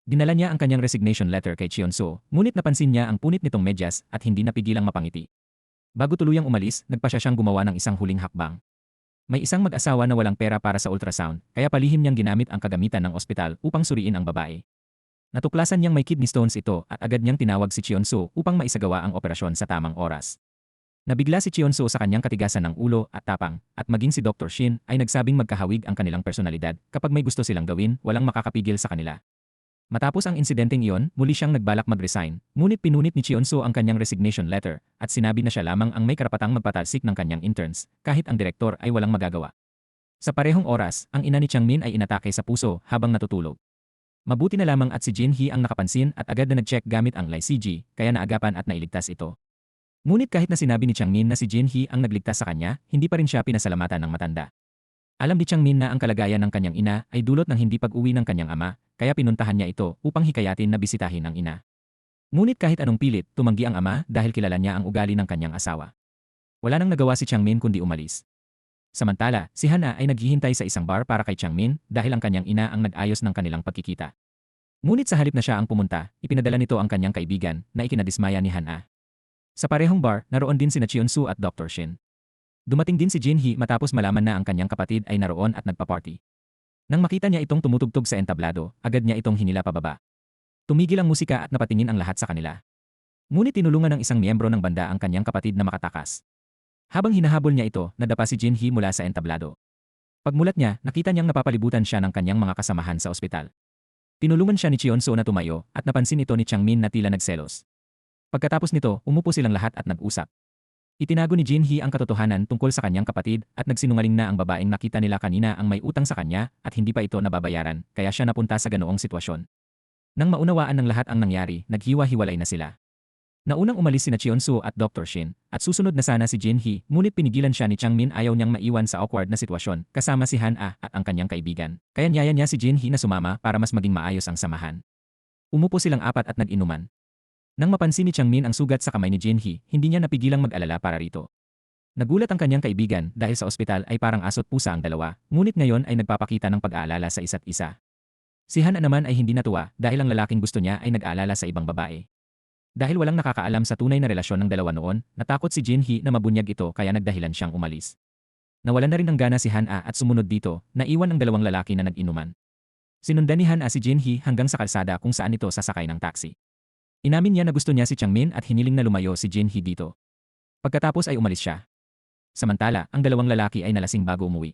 Dinala niya ang kanyang resignation letter kay Cheonso, ngunit napansin niya ang punit nitong medyas at hindi napigilang mapangiti. Bago tuluyang umalis, nagpa siya siyang gumawa ng isang huling hakbang. May isang mag-asawa na walang pera para sa ultrasound, kaya palihim niyang ginamit ang kagamitan ng ospital upang suriin ang babae. Natuklasan niyang may kidney stones ito at agad niyang tinawag si Cheonso upang maisagawa ang operasyon sa tamang oras. Nabigla si Cheon-soo sa kanyang katigasan ng ulo at tapang, at maging si Dr. Shin ay nagsabing magkahawig ang kanilang personalidad kapag may gusto silang gawin, walang makakapigil sa kanila. Matapos ang insidenteng iyon, muli siyang nagbalak mag-resign, ngunit pinunit ni Cheon-soo ang kanyang resignation letter at sinabi na siya lamang ang may karapatang magpatalsik ng kanyang interns, kahit ang direktor ay walang magagawa. Sa parehong oras, ang ina ni Changmin ay inatake sa puso habang natutulog. Mabuti na lamang at si Jin-hee ang nakapansin at agad na nag-check gamit ang LICG, kaya naagapan at nailigtas ito. Ngunit kahit na sinabi ni Changmin na si Jin-hee ang nagligtas sa kanya, hindi pa rin siya pinasalamatan ng matanda. Alam ni Changmin na ang kalagayan ng kanyang ina ay dulot ng hindi pag-uwi ng kanyang ama, kaya pinuntahan niya ito upang hikayatin na bisitahin ang ina. Ngunit kahit anong pilit, tumanggi ang ama dahil kilala niya ang ugali ng kanyang asawa. Wala nang nagawa si Changmin kundi umalis. Samantala, si Hana ay naghihintay sa isang bar para kay Changmin dahil ang kanyang ina ang nag-ayos ng kanilang pagkikita. Ngunit sa halip na siya ang pumunta, ipinadala nito ang kanyang kaibigan na ikinadismaya ni Hana. Sa parehong bar, naroon din sina Cheon-soo at Dr. Shin. Dumating din si Jin-hee matapos malaman na ang kanyang kapatid ay naroon at nagpa-party. Nang makita niya itong tumutugtog sa entablado, agad niya itong hinila pababa. Tumigil ang musika at napatingin ang lahat sa kanila. Ngunit tinulungan ng isang miyembro ng banda ang kanyang kapatid na makatakas. Habang hinahabol niya ito, nadapa si Jin-hee mula sa entablado. Pagmulat niya, nakita niyang napapalibutan siya ng kanyang mga kasamahan sa ospital. Tinulungan siya ni Cheon-soo na tumayo at napansin ito ni Changmin na tila nagselos. Pagkatapos nito, umupo silang lahat at nag-usap. Itinago ni Jin-hee ang katotohanan tungkol sa kanyang kapatid at nagsinungaling na ang babaeng nakita nila kanina ang may utang sa kanya at hindi pa ito nababayaran, kaya siya napunta sa ganoong sitwasyon. Nang maunawaan ng lahat ang nangyari, naghiwa-hiwalay na sila. Naunang umalis sina Cheon-soo at Dr. Shin, at susunod na sana si Jin-hee, ngunit pinigilan siya ni Changmin, ayaw niyang maiwan sa awkward na sitwasyon, kasama si Han-ah at ang kanyang kaibigan. Kaya niyaya niya si Jin-hee na sumama para mas maging maayos ang samahan. Umupo silang apat at nag-inuman. Nang mapansin ni Changmin ang sugat sa kamay ni Jin-hee, hindi niya napigilang mag-alala para rito. Nagulat ang kanyang kaibigan dahil sa ospital ay parang aso't pusa ang dalawa, ngunit ngayon ay nagpapakita ng pag-aalala sa isa't isa. Si Han naman ay hindi natuwa dahil ang lalaking gusto niya ay nag-aalala sa ibang babae. Dahil walang nakakaalam sa tunay na relasyon ng dalawa noon, natakot si Jin-hee na mabunyag ito kaya nagdahilan siyang umalis. Nawalan na rin ng gana si Han-ah at sumunod dito, naiwan ang dalawang lalaki na nag-inuman. Sinundan ni Han-ah si Jin-hee hanggang sa kalsada kung saan ito sasakay ng taxi. Inamin niya na gusto niya si Changmin at hiniling na lumayo si Jin-hee dito. Pagkatapos ay umalis siya. Samantala, ang dalawang lalaki ay nalasing bago umuwi.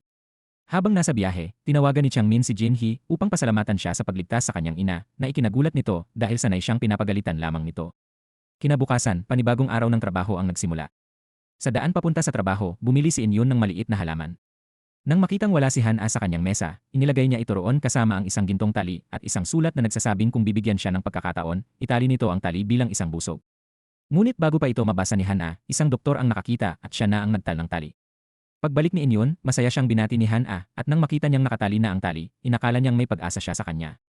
Habang nasa biyahe, tinawagan ni Changmin si Jin-hee upang pasalamatan siya sa pagligtas sa kanyang ina na ikinagulat nito dahil sanay siyang pinapagalitan lamang nito. Kinabukasan, panibagong araw ng trabaho ang nagsimula. Sa daan papunta sa trabaho, bumili si Inyon ng maliit na halaman. Nang makitang wala si Han-ah sa kanyang mesa, inilagay niya ito roon kasama ang isang gintong tali at isang sulat na nagsasabing kung bibigyan siya ng pagkakataon, itali nito ang tali bilang isang busog. Ngunit bago pa ito mabasa ni Han-ah, isang doktor ang nakakita at siya na ang nagtal ng tali. Pagbalik ni Inyon, masaya siyang binati ni Han-ah at nang makita niyang nakatali na ang tali, inakala niyang may pag-asa siya sa kanya.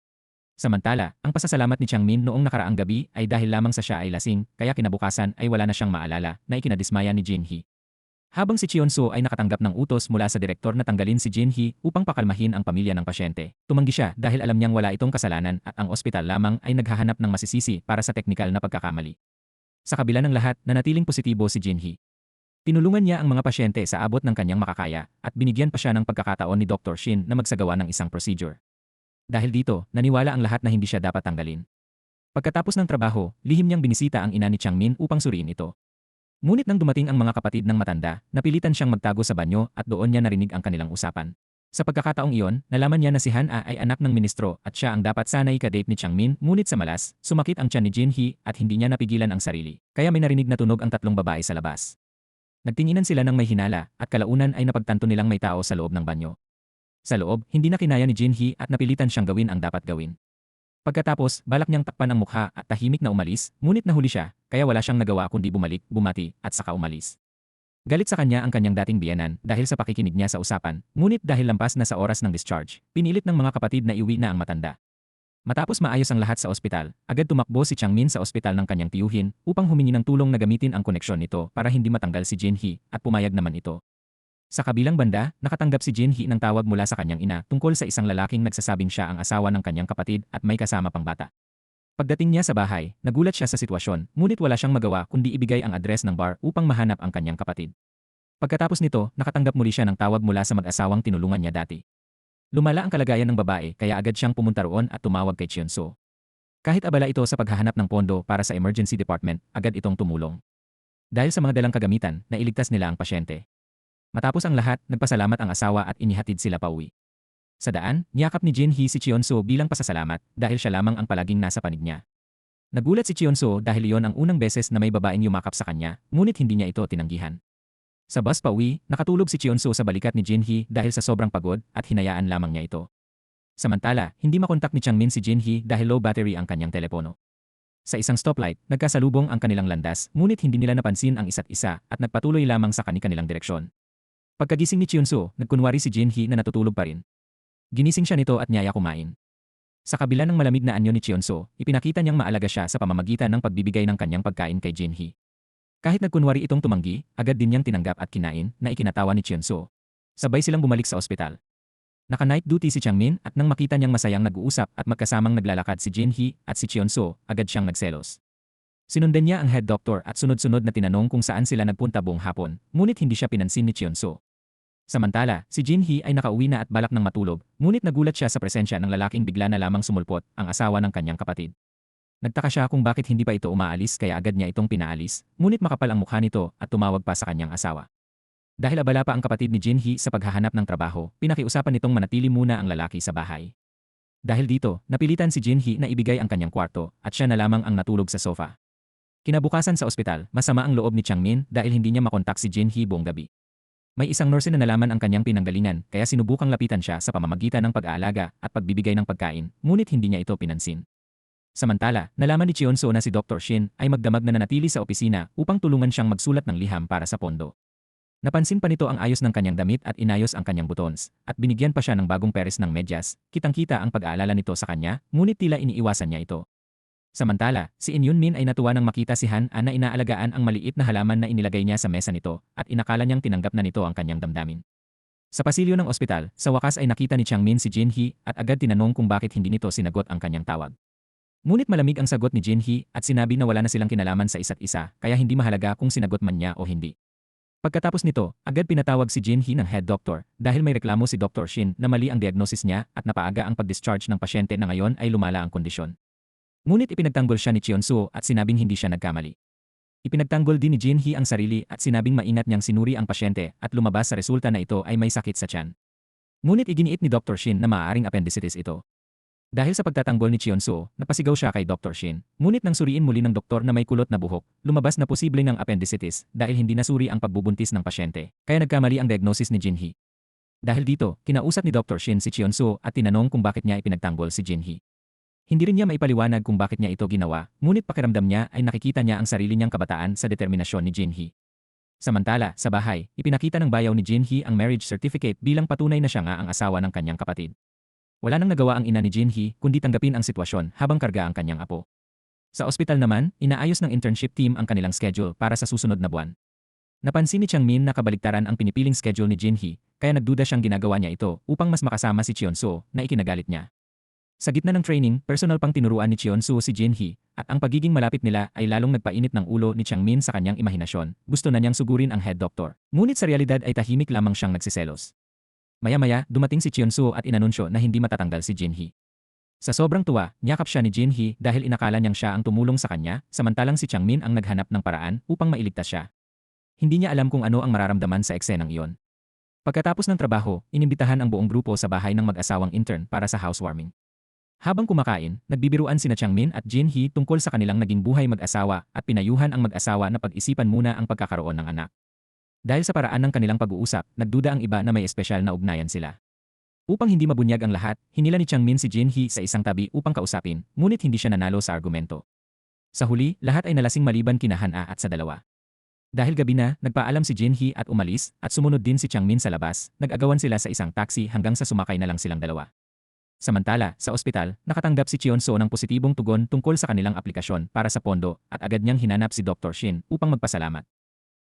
Samantala, ang pasasalamat ni Changmin noong nakaraang gabi ay dahil lamang sa siya ay lasing, kaya kinabukasan ay wala na siyang maalala na ikinadismaya ni Jin-hee. Habang si Cheon-soo ay nakatanggap ng utos mula sa direktor na tanggalin si Jin-hee upang pakalmahin ang pamilya ng pasyente, tumanggi siya dahil alam niyang wala itong kasalanan at ang ospital lamang ay naghahanap ng masisisi para sa teknikal na pagkakamali. Sa kabila ng lahat, nanatiling positibo si Jin-hee. Tinulungan niya ang mga pasyente sa abot ng kanyang makakaya at binigyan pa siya ng pagkakataon ni Dr. Shin na magsagawa ng isang procedure. Dahil dito, naniwala ang lahat na hindi siya dapat tanggalin. Pagkatapos ng trabaho, lihim niyang binisita ang ina ni Changmin upang suriin ito. Ngunit nang dumating ang mga kapatid ng matanda, napilitan siyang magtago sa banyo at doon niya narinig ang kanilang usapan. Sa pagkakataong iyon, nalaman niya na si Han-ah ay anak ng ministro at siya ang dapat sanay ka-date ni Changmin, ngunit sa malas, sumakit ang tiyan ni Jin-hee at hindi niya napigilan ang sarili. Kaya may narinig na tunog ang tatlong babae sa labas. Nagtinginan sila ng may hinala at kalaunan ay napagtanto nilang may tao sa loob ng banyo. Sa loob, hindi na kinaya ni Jin-hee at napilitan siyang gawin ang dapat gawin. Pagkatapos, balak niyang takpan ang mukha at tahimik na umalis, ngunit nahuli siya, kaya wala siyang nagawa kundi bumalik, bumati, at saka umalis. Galit sa kanya ang kanyang dating biyenan dahil sa pakikinig niya sa usapan, ngunit dahil lampas na sa oras ng discharge, pinilit ng mga kapatid na iuwi na ang matanda. Matapos maayos ang lahat sa ospital, agad tumakbo si Changmin sa ospital ng kanyang tiyuhin upang humingi ng tulong na gamitin ang koneksyon nito para hindi matanggal si Jin-hee at pumayag naman ito. Sa kabilang banda, nakatanggap si Jin-hee ng tawag mula sa kanyang ina tungkol sa isang lalaking nagsasabing siya ang asawa ng kanyang kapatid at may kasama pang bata. Pagdating niya sa bahay, nagulat siya sa sitwasyon, ngunit wala siyang magawa kundi ibigay ang address ng bar upang mahanap ang kanyang kapatid. Pagkatapos nito, nakatanggap muli siya ng tawag mula sa mag-asawang tinulungan niya dati. Lumala ang kalagayan ng babae kaya agad siyang pumunta roon at tumawag kay Cheon-soo. Kahit abala ito sa paghahanap ng pondo para sa emergency department, agad itong tumulong. Dahil sa mga dalang kagamitan, nailigtas nila ang pasyente. Matapos ang lahat, nagpasalamat ang asawa at inihatid sila pauwi. Sa daan, niyakap ni Jinhee si Cheonso bilang pasasalamat dahil siya lamang ang palaging nasa panig niya. Nagulat si Cheonso dahil iyon ang unang beses na may babaeng yumakap sa kanya, ngunit hindi niya ito tinanggihan. Sa bus pauwi, nakatulog si Cheonso sa balikat ni Jinhee dahil sa sobrang pagod at hinayaan lamang niya ito. Samantala, hindi makontak ni Changmin si Jinhee dahil low battery ang kanyang telepono. Sa isang stoplight, nagkasalubong ang kanilang landas, ngunit hindi nila napansin ang isa't isa at nagpatuloy lamang sa kanilang direksyon. Pagkagising ni Cheonso, nagkunwari si Jinhee na natutulog pa rin. Ginising siya nito at niyaya kumain. Sa kabila ng malamig na anyo ni Cheonso, ipinakita niyang maalaga siya sa pamamagitan ng pagbibigay ng kanyang pagkain kay Jinhee. Kahit nagkunwari itong tumanggi, agad din niyang tinanggap at kinain na ikinatawa ni Cheonso. Sabay silang bumalik sa ospital. Naka-night duty si Changmin at nang makita niyang masayang nag-uusap at magkasamang naglalakad si Jinhee at si Cheonso, agad siyang nagselos. Sinundan niya ang head doctor at sunod-sunod na tinanong kung saan sila nagpunta buong hapon, ngunit hindi siya pinansin ni Cheonso. Samantala, si Jinhee ay nakauwi na at balak ng matulog, ngunit nagulat siya sa presensya ng lalaking bigla na lamang sumulpot, ang asawa ng kanyang kapatid. Nagtaka siya kung bakit hindi pa ito umaalis kaya agad niya itong pinaalis, ngunit makapal ang mukha nito at tumawag pa sa kanyang asawa. Dahil abala pa ang kapatid ni Jinhee sa paghahanap ng trabaho, pinakiusapan nitong manatili muna ang lalaki sa bahay. Dahil dito, napilitan si Jinhee na ibigay ang kanyang kwarto at siya na lamang ang natulog sa sofa. Kinabukasan sa ospital, masama ang loob ni Changmin dahil hindi niya makontak si Jinhee buong gabi. May isang nurse na nalaman ang kanyang pinanggalingan kaya sinubukang lapitan siya sa pamamagitan ng pag-aalaga at pagbibigay ng pagkain, ngunit hindi niya ito pinansin. Samantala, nalaman ni Cheonso na si Dr. Shin ay magdamag na nanatili sa opisina upang tulungan siyang magsulat ng liham para sa pondo. Napansin pa nito ang ayos ng kanyang damit at inayos ang kanyang buttons, at binigyan pa siya ng bagong peres ng medyas, kitang-kita ang pag-aalala nito sa kanya, ngunit tila iniiwasan niya ito. Samantala, si In Yoon Min ay natuwa nang makita si Han An na inaalagaan ang maliit na halaman na inilagay niya sa mesa nito at inakala niyang tinanggap na nito ang kanyang damdamin. Sa pasilyo ng ospital, sa wakas ay nakita ni Changmin si Jinhee at agad tinanong kung bakit hindi nito sinagot ang kanyang tawag. Ngunit malamig ang sagot ni Jinhee at sinabi na wala na silang kinalaman sa isa't isa kaya hindi mahalaga kung sinagot man niya o hindi. Pagkatapos nito, agad pinatawag si Jinhee ng head doctor dahil may reklamo si Dr. Shin na mali ang diagnosis niya at napaaga ang pag-discharge ng pasyente na ngayon ay lumala ang kondisyon. Ngunit ipinagtanggol siya ni Cheonso at sinabing hindi siya nagkamali. Ipinagtanggol din ni Jinhee ang sarili at sinabing maingat niyang sinuri ang pasyente at lumabas sa resulta na ito ay may sakit sa tiyan. Ngunit iginiit ni Dr. Shin na maaaring appendicitis ito. Dahil sa pagtatanggol ni Cheonso, napasigaw siya kay Dr. Shin. Ngunit nang suriin muli ng doktor na may kulot na buhok, lumabas na posible ng appendicitis dahil hindi nasuri ang pagbubuntis ng pasyente, kaya nagkamali ang diagnosis ni Jinhee. Dahil dito, kinausap ni Dr. Shin si Cheonso at tinanong kung bakit niya ipinagtanggol si Jinhee. Hindi rin niya maipaliwanag kung bakit niya ito ginawa, ngunit pakiramdam niya ay nakikita niya ang sarili niyang kabataan sa determinasyon ni Jinhee. Samantala, sa bahay, ipinakita ng bayaw ni Jinhee ang marriage certificate bilang patunay na siya nga ang asawa ng kanyang kapatid. Wala nang nagawa ang ina ni Jinhee kundi tanggapin ang sitwasyon habang karga ang kanyang apo. Sa ospital naman, inaayos ng internship team ang kanilang schedule para sa susunod na buwan. Napansin ni Changmin na kabaliktaran ang pinipiling schedule ni Jinhee, kaya nagduda siyang ginagawa niya ito upang mas makasama si Cheonso na ikinagalit niya. Sa gitna ng training, personal pang tinuruan ni Cheonso si Jinhee, at ang pagiging malapit nila ay lalong nagpainit ng ulo ni Changmin sa kanyang imahinasyon. Gusto na niyang sugurin ang head doctor. Ngunit sa realidad ay tahimik lamang siyang nagsiselos. Maya-maya, dumating si Cheonso at inanunsyo na hindi matatanggal si Jinhee. Sa sobrang tuwa, niyakap siya ni Jinhee dahil inakala niyang siya ang tumulong sa kanya, samantalang si Changmin ang naghanap ng paraan upang mailigtas siya. Hindi niya alam kung ano ang mararamdaman sa eksenang iyon. Pagkatapos ng trabaho, inimbitahan ang buong grupo sa bahay ng mag-asawang intern para sa housewarming. Habang kumakain, nagbibiruan sina Changmin at Jinhee tungkol sa kanilang naging buhay mag-asawa at pinayuhan ang mag-asawa na pag-isipan muna ang pagkakaroon ng anak. Dahil sa paraan ng kanilang pag-uusap, nagduda ang iba na may espesyal na ugnayan sila. Upang hindi mabunyag ang lahat, hinila ni Changmin si Jinhee sa isang tabi upang kausapin, ngunit hindi siya nanalo sa argumento. Sa huli, lahat ay nalasing maliban kina Han-a at sa dalawa. Dahil gabi na, nagpaalam si Jinhee at umalis, at sumunod din si Changmin sa labas, nag-agawan sila sa isang taxi hanggang sa sumakay na lang silang dalawa. Samantala, sa ospital, nakatanggap si Cheonso ng positibong tugon tungkol sa kanilang aplikasyon para sa pondo at agad niyang hinanap si Dr. Shin upang magpasalamat.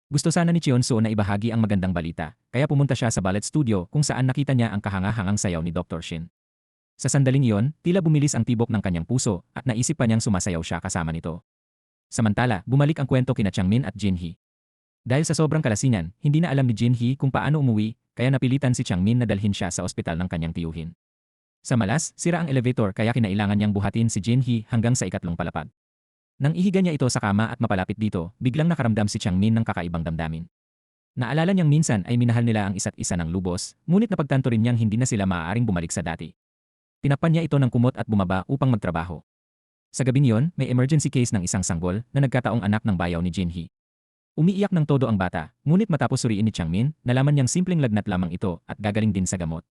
Gusto sana ni Cheonso na ibahagi ang magandang balita, kaya pumunta siya sa ballet studio kung saan nakita niya ang kahanga-hangang sayaw ni Dr. Shin. Sa sandaling iyon, tila bumilis ang tibok ng kanyang puso at naisip pa niyang sumasayaw siya kasama nito. Samantala, bumalik ang kwento kina Changmin at Jinhee. Dahil sa sobrang kalasingan, hindi na alam ni Jinhee kung paano umuwi, kaya napilitan si Changmin na dalhin siya sa ospital ng kanyang tiyuhin. Sa malas, sira ang elevator kaya kinailangan niyang buhatin si Jinhee hanggang sa ikatlong palapag. Nang ihiga niya ito sa kama at mapalapit dito, biglang nakaramdam si Changmin ng kakaibang damdamin. Naalala niyang minsan ay minahal nila ang isa't isa ng lubos, ngunit napagtanto rin niyang hindi na sila maaaring bumalik sa dati. Tinakpan niya ito ng kumot at bumaba upang magtrabaho. Sa gabing iyon, may emergency case ng isang sanggol na nagkataong anak ng bayaw ni Jinhee. Umiiyak ng todo ang bata, ngunit matapos suriin ni Changmin, nalaman niyang simpleng lagnat lamang ito at gagaling din sa gamot.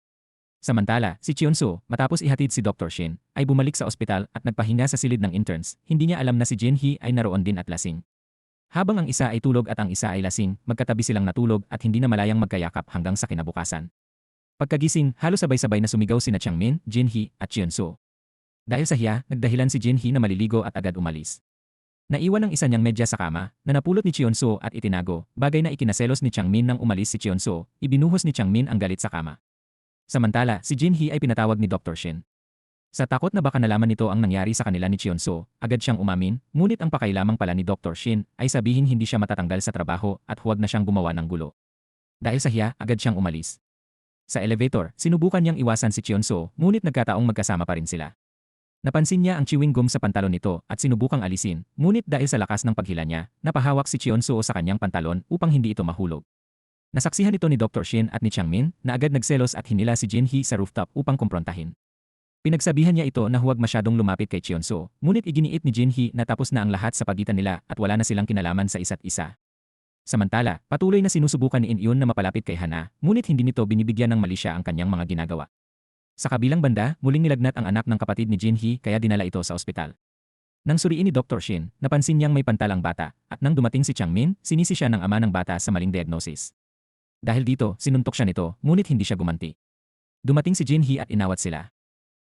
Samantala, si Cheonso, matapos ihatid si Dr. Shin, ay bumalik sa ospital at nagpahinga sa silid ng interns. Hindi niya alam na si Jinhee ay naroon din at lasing. Habang ang isa ay tulog at ang isa ay lasing, magkatabi silang natulog at hindi na malayang magkayakap hanggang sa kinabukasan. Pagkagising, halos sabay-sabay na sumigaw sina Changmin, Jinhee, at Cheonso. Dahil sa hiya, nagdahilan si Jinhee na maliligo at agad umalis. Naiwan ang isa niyang medya sa kama, na napulot ni Cheonso at itinago, bagay na ikinaselos ni Changmin nang umalis si Cheonso, ibinuhos ni Changmin ang galit sa kama. Samantala, si Jinhee ay pinatawag ni Dr. Shin. Sa takot na baka nalaman nito ang nangyari sa kanila ni Cheonso, agad siyang umamin, ngunit ang pakailamang pala ni Dr. Shin ay sabihin hindi siya matatanggal sa trabaho at huwag na siyang gumawa ng gulo. Dahil sa hiya, agad siyang umalis. Sa elevator, sinubukan niyang iwasan si Cheonso, ngunit nagkataong magkasama pa rin sila. Napansin niya ang chewing gum sa pantalon nito at sinubukang alisin, ngunit dahil sa lakas ng paghila niya, napahawak si Cheonso sa kanyang pantalon upang hindi ito mahulog. Nasaksihan ito ni Dr. Shin at ni Changmin na agad nagselos at hinila si Jinhee sa rooftop upang kumprontahin. Pinagsabihan niya ito na huwag masyadong lumapit kay Cheonso, ngunit iginiit ni Jinhee na tapos na ang lahat sa pagitan nila at wala na silang kinalaman sa isa't isa. Samantala, patuloy na sinusubukan ni In-eun na mapalapit kay Hana, ngunit hindi nito binibigyan ng mali siya ang kanyang mga ginagawa. Sa kabilang banda, muling nilagnat ang anak ng kapatid ni Jinhee kaya dinala ito sa ospital. Nang suriin ni Dr. Shin, napansin niyang may pantalang bata, at nang dumating si Changmin, sinisi siya ng ama ng bata sa maling diagnosis. Dahil dito, sinuntok siya nito, ngunit hindi siya gumanti. Dumating si Jinhee at inawat sila.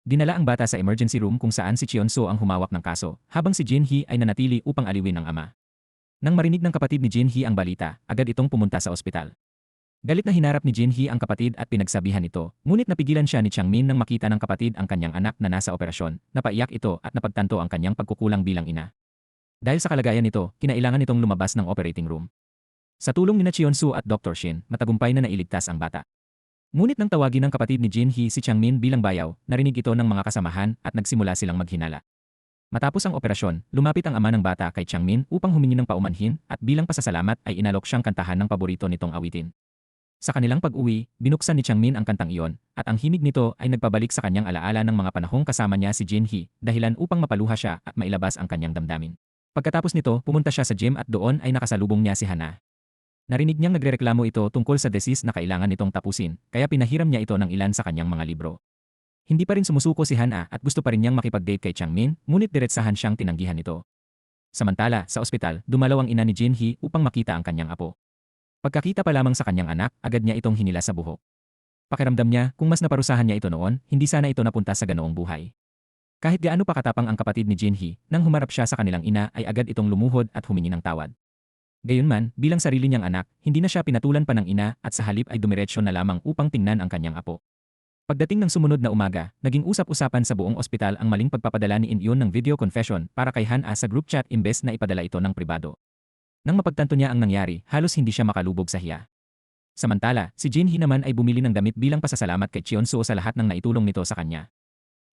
Dinala ang bata sa emergency room kung saan si Cheonso ang humawak ng kaso, habang si Jinhee ay nanatili upang aliwin ang ama. Nang marinig ng kapatid ni Jinhee ang balita, agad itong pumunta sa ospital. Galit na hinarap ni Jinhee ang kapatid at pinagsabihan ito, ngunit napigilan siya ni Changmin nang makita ng kapatid ang kanyang anak na nasa operasyon, napaiyak ito at napagtanto ang kanyang pagkukulang bilang ina. Dahil sa kalagayan nito, kinailangan itong lumabas ng operating room. Sa tulong ni Cheonso at Dr. Shin, matagumpay na nailigtas ang bata. Ngunit nang tawagin ng kapatid ni Jinhee si Changmin bilang bayaw, narinig ito ng mga kasamahan at nagsimula silang maghinala. Matapos ang operasyon, lumapit ang ama ng bata kay Changmin upang humingi ng paumanhin at bilang pasasalamat ay inalok siyang kantahan ng paborito nitong awitin. Sa kanilang pag-uwi, binuksan ni Changmin ang kantang iyon at ang himig nito ay nagpabalik sa kanyang alaala ng mga panahong kasama niya si Jinhee, dahilan upang mapaluha siya at mailabas ang kanyang damdamin. Pagkatapos nito, pumunta siya sa gym at doon ay nakasalubong niya si Hana. Narinig niyang nagrereklamo ito tungkol sa thesis na kailangan nitong tapusin, kaya pinahiram niya ito ng ilan sa kanyang mga libro. Hindi pa rin sumusuko si Hana at gusto pa rin niyang makipag-date kay Changmin, ngunit diretsahan siyang tinanggihan nito. Samantala, sa ospital, dumalaw ang ina ni Jinhee upang makita ang kanyang apo. Pagkakita pa lamang sa kanyang anak, agad niya itong hinila sa buhok. Pakiramdam niya, kung mas naparusahan niya ito noon, hindi sana ito napunta sa ganoong buhay. Kahit gaano pa katapang ang kapatid ni Jinhee, nang humarap siya sa kanilang ina ay agad itong lumuhod at humingi ng tawad. Gayunman, bilang sarili niyang anak, hindi na siya pinatulan pa ng ina at sa halip ay dumiretsyo na lamang upang tingnan ang kanyang apo. Pagdating ng sumunod na umaga, naging usap-usapan sa buong ospital ang maling pagpapadala ni In-eun ng video confession para kay Han-a sa group chat imbes na ipadala ito ng pribado. Nang mapagtanto niya ang nangyari, halos hindi siya makalubog sa hiya. Samantala, si Jinhee naman ay bumili ng damit bilang pasasalamat kay Cheonso sa lahat ng naitulong nito sa kanya.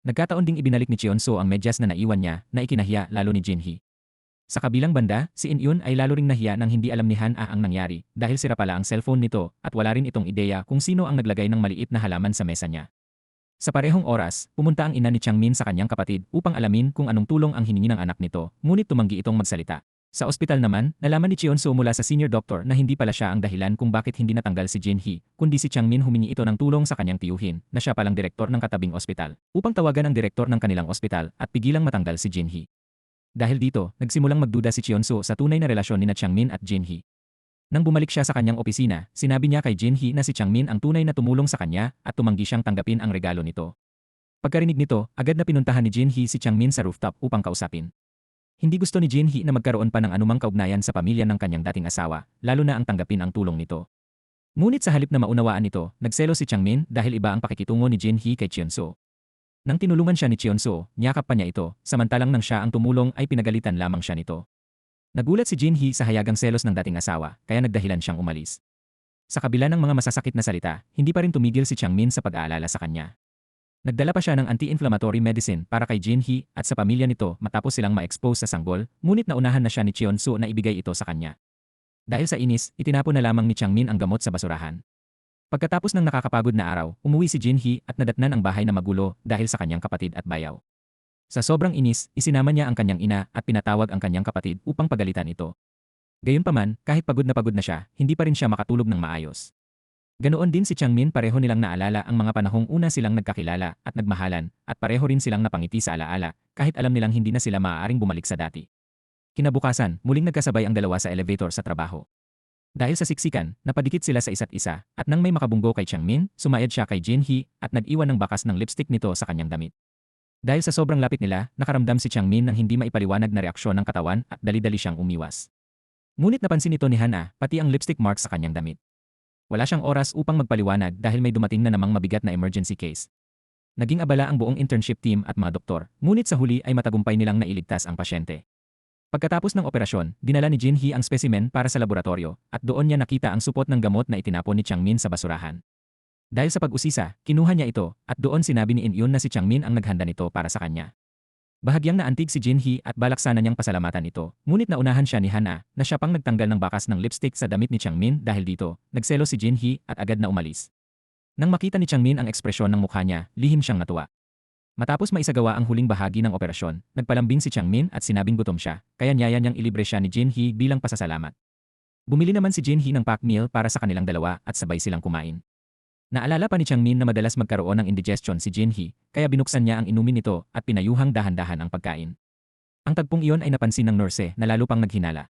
Nagkataon ding ibinalik ni Cheonso ang medyas na naiwan niya na ikinahiya lalo ni Jinhee. Sa kabilang banda, si In-eun ay lalo ring nahiya nang hindi alam ni Han-a ang nangyari dahil sira pala ang cellphone nito at wala rin itong ideya kung sino ang naglagay ng maliit na halaman sa mesa niya. Sa parehong oras, pumunta ang ina ni Changmin sa kanyang kapatid upang alamin kung anong tulong ang hiningi ng anak nito, ngunit tumanggi itong magsalita. Sa ospital naman, nalaman ni Cheonso mula sa senior doctor na hindi pala siya ang dahilan kung bakit hindi natanggal si Jinhee, kundi si Changmin humingi ito ng tulong sa kanyang tiyuhin, na siya palang direktor ng katabing ospital, upang tawagan ang direktor ng kanilang ospital at pigilang matanggal si Jinhee. Dahil dito, nagsimulang magduda si Cheonso sa tunay na relasyon ni Changmin at Jinhee. Nang bumalik siya sa kanyang opisina, sinabi niya kay Jinhee na si Changmin ang tunay na tumulong sa kanya at tumanggi siyang tanggapin ang regalo nito. Pagkarinig nito, agad na pinuntahan ni Jinhee si Changmin sa rooftop upang kausapin. Hindi gusto ni Jinhee na magkaroon pa ng anumang kaugnayan sa pamilya ng kanyang dating asawa, lalo na ang tanggapin ang tulong nito. Ngunit sa halip na maunawaan nito, nagselos si Changmin dahil iba ang pakikitungo ni Jinhee kay Cheonso. Nang tinulungan siya ni Cheonso, niyakap pa niya ito, samantalang nang siya ang tumulong ay pinagalitan lamang siya nito. Nagulat si Jinhee sa hayagang selos ng dating asawa, kaya nagdahilan siyang umalis. Sa kabila ng mga masasakit na salita, hindi pa rin tumigil si Changmin sa pag-aalala sa kanya. Nagdala pa siya ng anti-inflammatory medicine para kay Jinhee at sa pamilya nito matapos silang ma-expose sa sanggol, ngunit naunahan na siya ni Cheon-soo na ibigay ito sa kanya. Dahil sa inis, itinapon na lamang ni Changmin ang gamot sa basurahan. Pagkatapos ng nakakapagod na araw, umuwi si Jinhee at nadatnan ang bahay na magulo dahil sa kanyang kapatid at bayaw. Sa sobrang inis, isinama niya ang kanyang ina at pinatawag ang kanyang kapatid upang pagalitan ito. Gayunpaman, kahit pagod na siya, hindi pa rin siya makatulog ng maayos. Ganoon din si Changmin, pareho nilang naalala ang mga panahong una silang nagkakilala at nagmahalan at pareho rin silang napangiti sa alaala kahit alam nilang hindi na sila maaaring bumalik sa dati. Kinabukasan, muling nagkasabay ang dalawa sa elevator sa trabaho. Dahil sa siksikan, napadikit sila sa isa't isa at nang may makabunggo kay Changmin, sumayad siya kay Jinhee at nag-iwan ng bakas ng lipstick nito sa kanyang damit. Dahil sa sobrang lapit nila, nakaramdam si Changmin ng hindi maipaliwanag na reaksyon ng katawan at dali-dali siyang umiwas. Ngunit napansin ito ni Hana, pati ang lipstick marks sa kanyang damit. Wala siyang oras upang magpaliwanag dahil may dumating na namang mabigat na emergency case. Naging abala ang buong internship team at mga doktor, ngunit sa huli ay matagumpay nilang nailigtas ang pasyente. Pagkatapos ng operasyon, dinala ni Jinhee ang specimen para sa laboratorio at doon niya nakita ang supot ng gamot na itinapon ni Changmin sa basurahan. Dahil sa pag-usisa, kinuha niya ito at doon sinabi ni In-eun na si Changmin ang naghanda nito para sa kanya. Bahagyang naantig si Jinhee at balak sana niyang pasalamatan ito, ngunit naunahan siya ni Hana na siya pang nagtanggal ng bakas ng lipstick sa damit ni Changmin dahil dito, nagselo si Jinhee at agad na umalis. Nang makita ni Changmin ang ekspresyon ng mukha niya, lihim siyang natuwa. Matapos maisagawa ang huling bahagi ng operasyon, nagpalambing si Changmin at sinabing gutom siya, kaya niyaya niyang ilibre siya ni Jinhee bilang pasasalamat. Bumili naman si Jinhee ng pack meal para sa kanilang dalawa at sabay silang kumain. Naalala pa ni Changmin na madalas magkaroon ng indigestion si Jinhee, kaya binuksan niya ang inumin nito at pinayuhang dahan-dahan ang pagkain. Ang tagpong iyon ay napansin ng nurse na lalo pang naghinala.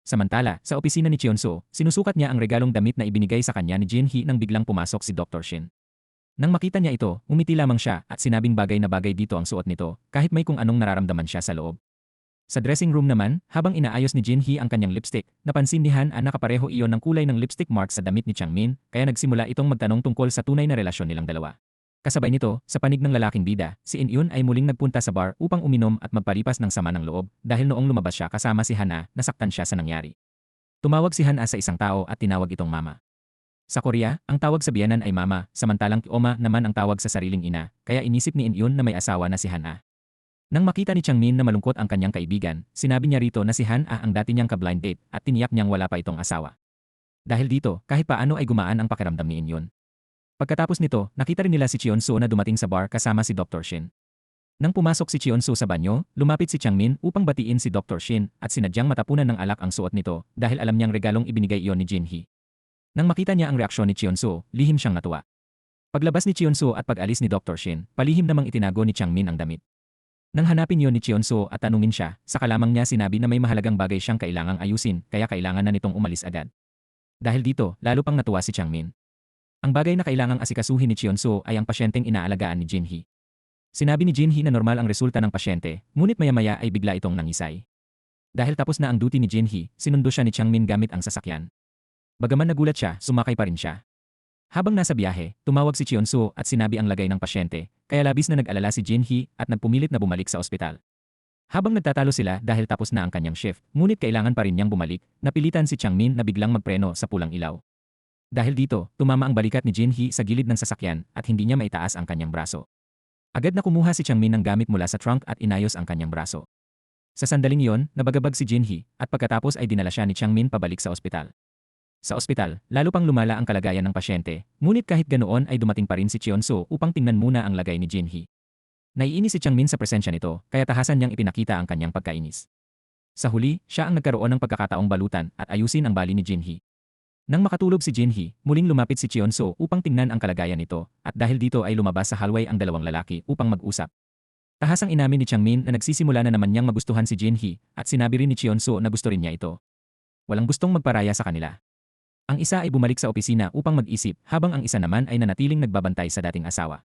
Samantala, sa opisina ni Cheon-soo, sinusukat niya ang regalong damit na ibinigay sa kanya ni Jinhee nang biglang pumasok si Dr. Shin. Nang makita niya ito, umiti lamang siya at sinabing bagay na bagay dito ang suot nito, kahit may kung anong nararamdaman siya sa loob. Sa dressing room naman, habang inaayos ni Jinhee ang kanyang lipstick, napansin ni Han na nakapareho iyon ng kulay ng lipstick mark sa damit ni Changmin, kaya nagsimula itong magtanong tungkol sa tunay na relasyon nilang dalawa. Kasabay nito, sa panig ng lalaking bida, si In-eun ay muling nagpunta sa bar upang uminom at magpalipas ng sama ng loob dahil noong lumabas siya kasama si Hana, nasaktan siya sa nangyari. Tumawag si Hana sa isang tao at tinawag itong mama. Sa Korea, ang tawag sa biyenan ay mama, samantalang Oma naman ang tawag sa sariling ina, kaya inisip ni In-eun na may asawa na si Hana. Nang makita ni Changmin na malungkot ang kanyang kaibigan, sinabi niya rito na si Han-ah ang dati niyang ka-blind date at tiniyak niyang wala pa itong asawa. Dahil dito, kahit paano ay gumaan ang pakiramdam ni In-eun. Pagkatapos nito, nakita rin nila si Cheon-soo na dumating sa bar kasama si Dr. Shin. Nang pumasok si Cheon-soo sa banyo, lumapit si Changmin upang batiin si Dr. Shin at sinadyang matapunan ng alak ang suot nito dahil alam niyang regalong ibinigay iyon ni Jinhee. Nang makita niya ang reaksyon ni Cheon-soo, lihim siyang natuwa. Paglabas ni Cheon-soo at pag-alis ni Dr. Shin, palihim namang itinago ni Changmin ang damit. Nang hanapin yon ni Cheon-soo at tanungin siya, saka lamang niya sinabi na may mahalagang bagay siyang kailangang ayusin kaya kailangan na nitong umalis agad. Dahil dito, lalo pang natuwa si Changmin. Ang bagay na kailangang asikasuhin ni Cheon-soo ay ang pasyenteng inaalagaan ni Jinhee. Sinabi ni Jinhee na normal ang resulta ng pasyente, ngunit maya-maya ay bigla itong nangisay. Dahil tapos na ang duty ni Jinhee, sinundo siya ni Changmin gamit ang sasakyan. Bagaman nagulat siya, sumakay pa rin siya. Habang nasa biyahe, tumawag si Cheon-soo at sinabi ang lagay ng pasyente, kaya labis na nag-alala si Jinhee at nagpumilit na bumalik sa ospital. Habang nagtatalo sila dahil tapos na ang kanyang shift, ngunit kailangan pa rin niyang bumalik, napilitan si Changmin na biglang magpreno sa pulang ilaw. Dahil dito, tumama ang balikat ni Jinhee sa gilid ng sasakyan at hindi niya maitaas ang kanyang braso. Agad na kumuha si Changmin ng gamit mula sa trunk at inayos ang kanyang braso. Sa sandaling iyon, nabagabag si Jinhee at pagkatapos ay dinala siya ni Changmin pabalik sa ospital. Sa ospital, lalo pang lumala ang kalagayan ng pasyente, ngunit kahit ganoon ay dumating pa rin si Cheon-soo upang tingnan muna ang lagay ni Jinhee. Naiinis si Changmin sa presensya nito, kaya tahasan niyang ipinakita ang kanyang pagkainis. Sa huli, siya ang nagkaroon ng pagkakataong balutan at ayusin ang bali ni Jinhee. Nang makatulog si Jinhee, muling lumapit si Cheon-soo upang tingnan ang kalagayan nito, at dahil dito ay lumabas sa hallway ang dalawang lalaki upang mag-usap. Tahasang inamin ni Changmin na nagsisimula na naman niyang magustuhan si Jinhee at sinabi rin ni Cheon-soo na gusto rin niya ito. Walang gustong magparaya sa kanila. Ang isa ay bumalik sa opisina upang mag-isip habang ang isa naman ay nanatiling nagbabantay sa dating asawa.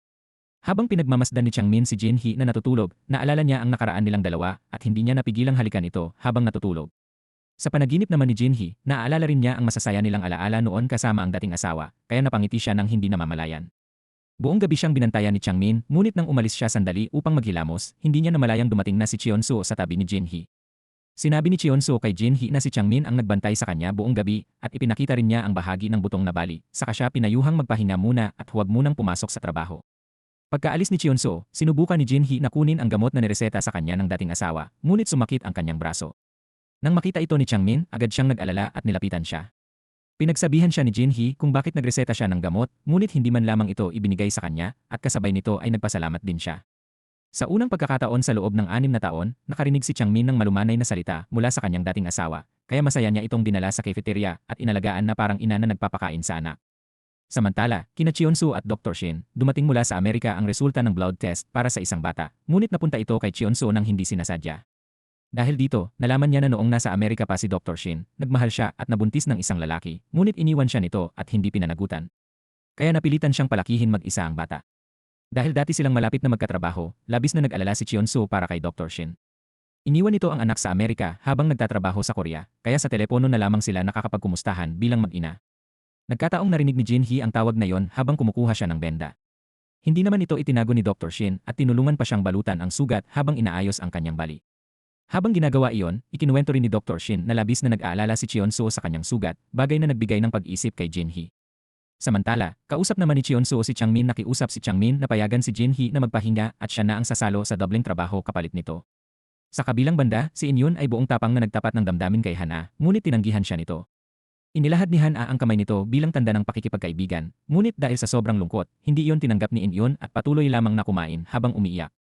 Habang pinagmamasdan ni Changmin si Jinhee na natutulog, naalala niya ang nakaraan nilang dalawa at hindi niya napigilang halikan ito habang natutulog. Sa panaginip naman ni Jinhee, naaalala rin niya ang masasaya nilang alaala noon kasama ang dating asawa, kaya napangiti siya nang hindi namamalayan. Buong gabi siyang binantayan ni Changmin, ngunit nang umalis siya sandali upang maghilamos, hindi niya namalayang dumating na si Cheon-soo sa tabi ni Jinhee. Sinabi ni Cheon-soo kay Jinhee na si Changmin ang nagbantay sa kanya buong gabi at ipinakita rin niya ang bahagi ng butong na bali, saka siya pinayuhang magpahinga muna at huwag munang pumasok sa trabaho. Pagkaalis ni Chionso, sinubukan ni Jinhee na kunin ang gamot na nireseta sa kanya ng dating asawa, ngunit sumakit ang kanyang braso. Nang makita ito ni Changmin, agad siyang nag-alala at nilapitan siya. Pinagsabihan siya ni Jinhee kung bakit nagreseta siya ng gamot, ngunit hindi man lamang ito ibinigay sa kanya, at kasabay nito ay nagpasalamat din siya. Sa unang pagkakataon sa loob ng 6 na taon, nakarinig si Changmin ng malumanay na salita mula sa kanyang dating asawa, kaya masaya niya itong dinala sa cafeteria at inalagaan na parang ina na nagpapakain sa anak. Samantala, kina Chionsu at Dr. Shin, dumating mula sa Amerika ang resulta ng blood test para sa isang bata, ngunit napunta ito kay Chionsu nang hindi sinasadya. Dahil dito, nalaman niya na noong nasa Amerika pa si Dr. Shin, nagmahal siya at nabuntis ng isang lalaki, ngunit iniwan siya nito at hindi pinanagutan. Kaya napilitan siyang palakihin mag-isa ang bata. Dahil dati silang malapit na magkatrabaho, labis na nag-alala si Chionsu para kay Dr. Shin. Iniwan nito ang anak sa Amerika habang nagtatrabaho sa Korea, kaya sa telepono na lamang sila nakakapagkumustahan bilang mag-ina. Nagkataong narinig ni Jinhee ang tawag na yon habang kumukuha siya ng benda. Hindi naman ito itinago ni Dr. Shin at tinulungan pa siyang balutan ang sugat habang inaayos ang kanyang bali. Habang ginagawa iyon, ikinuwento rin ni Dr. Shin na labis na nag-aalala si Chionsu sa kanyang sugat, bagay na nagbigay ng pag-isip kay Jinhee. Samantala, kausap naman ni Chionsu si Changmin. Nakiusap si Changmin na payagan si Jinhee na magpahinga at siya na ang sasalo sa dobleng trabaho kapalit nito. Sa kabilang banda, si Inyun ay buong tapang na nagtapat ng damdamin kay Hana, ngunit tinanggihan siya nito. Inilahad ni Hana ang kamay nito bilang tanda ng pakikipagkaibigan, ngunit dahil sa sobrang lungkot, hindi iyon tinanggap ni Inyun at patuloy lamang na kumain habang umiiyak.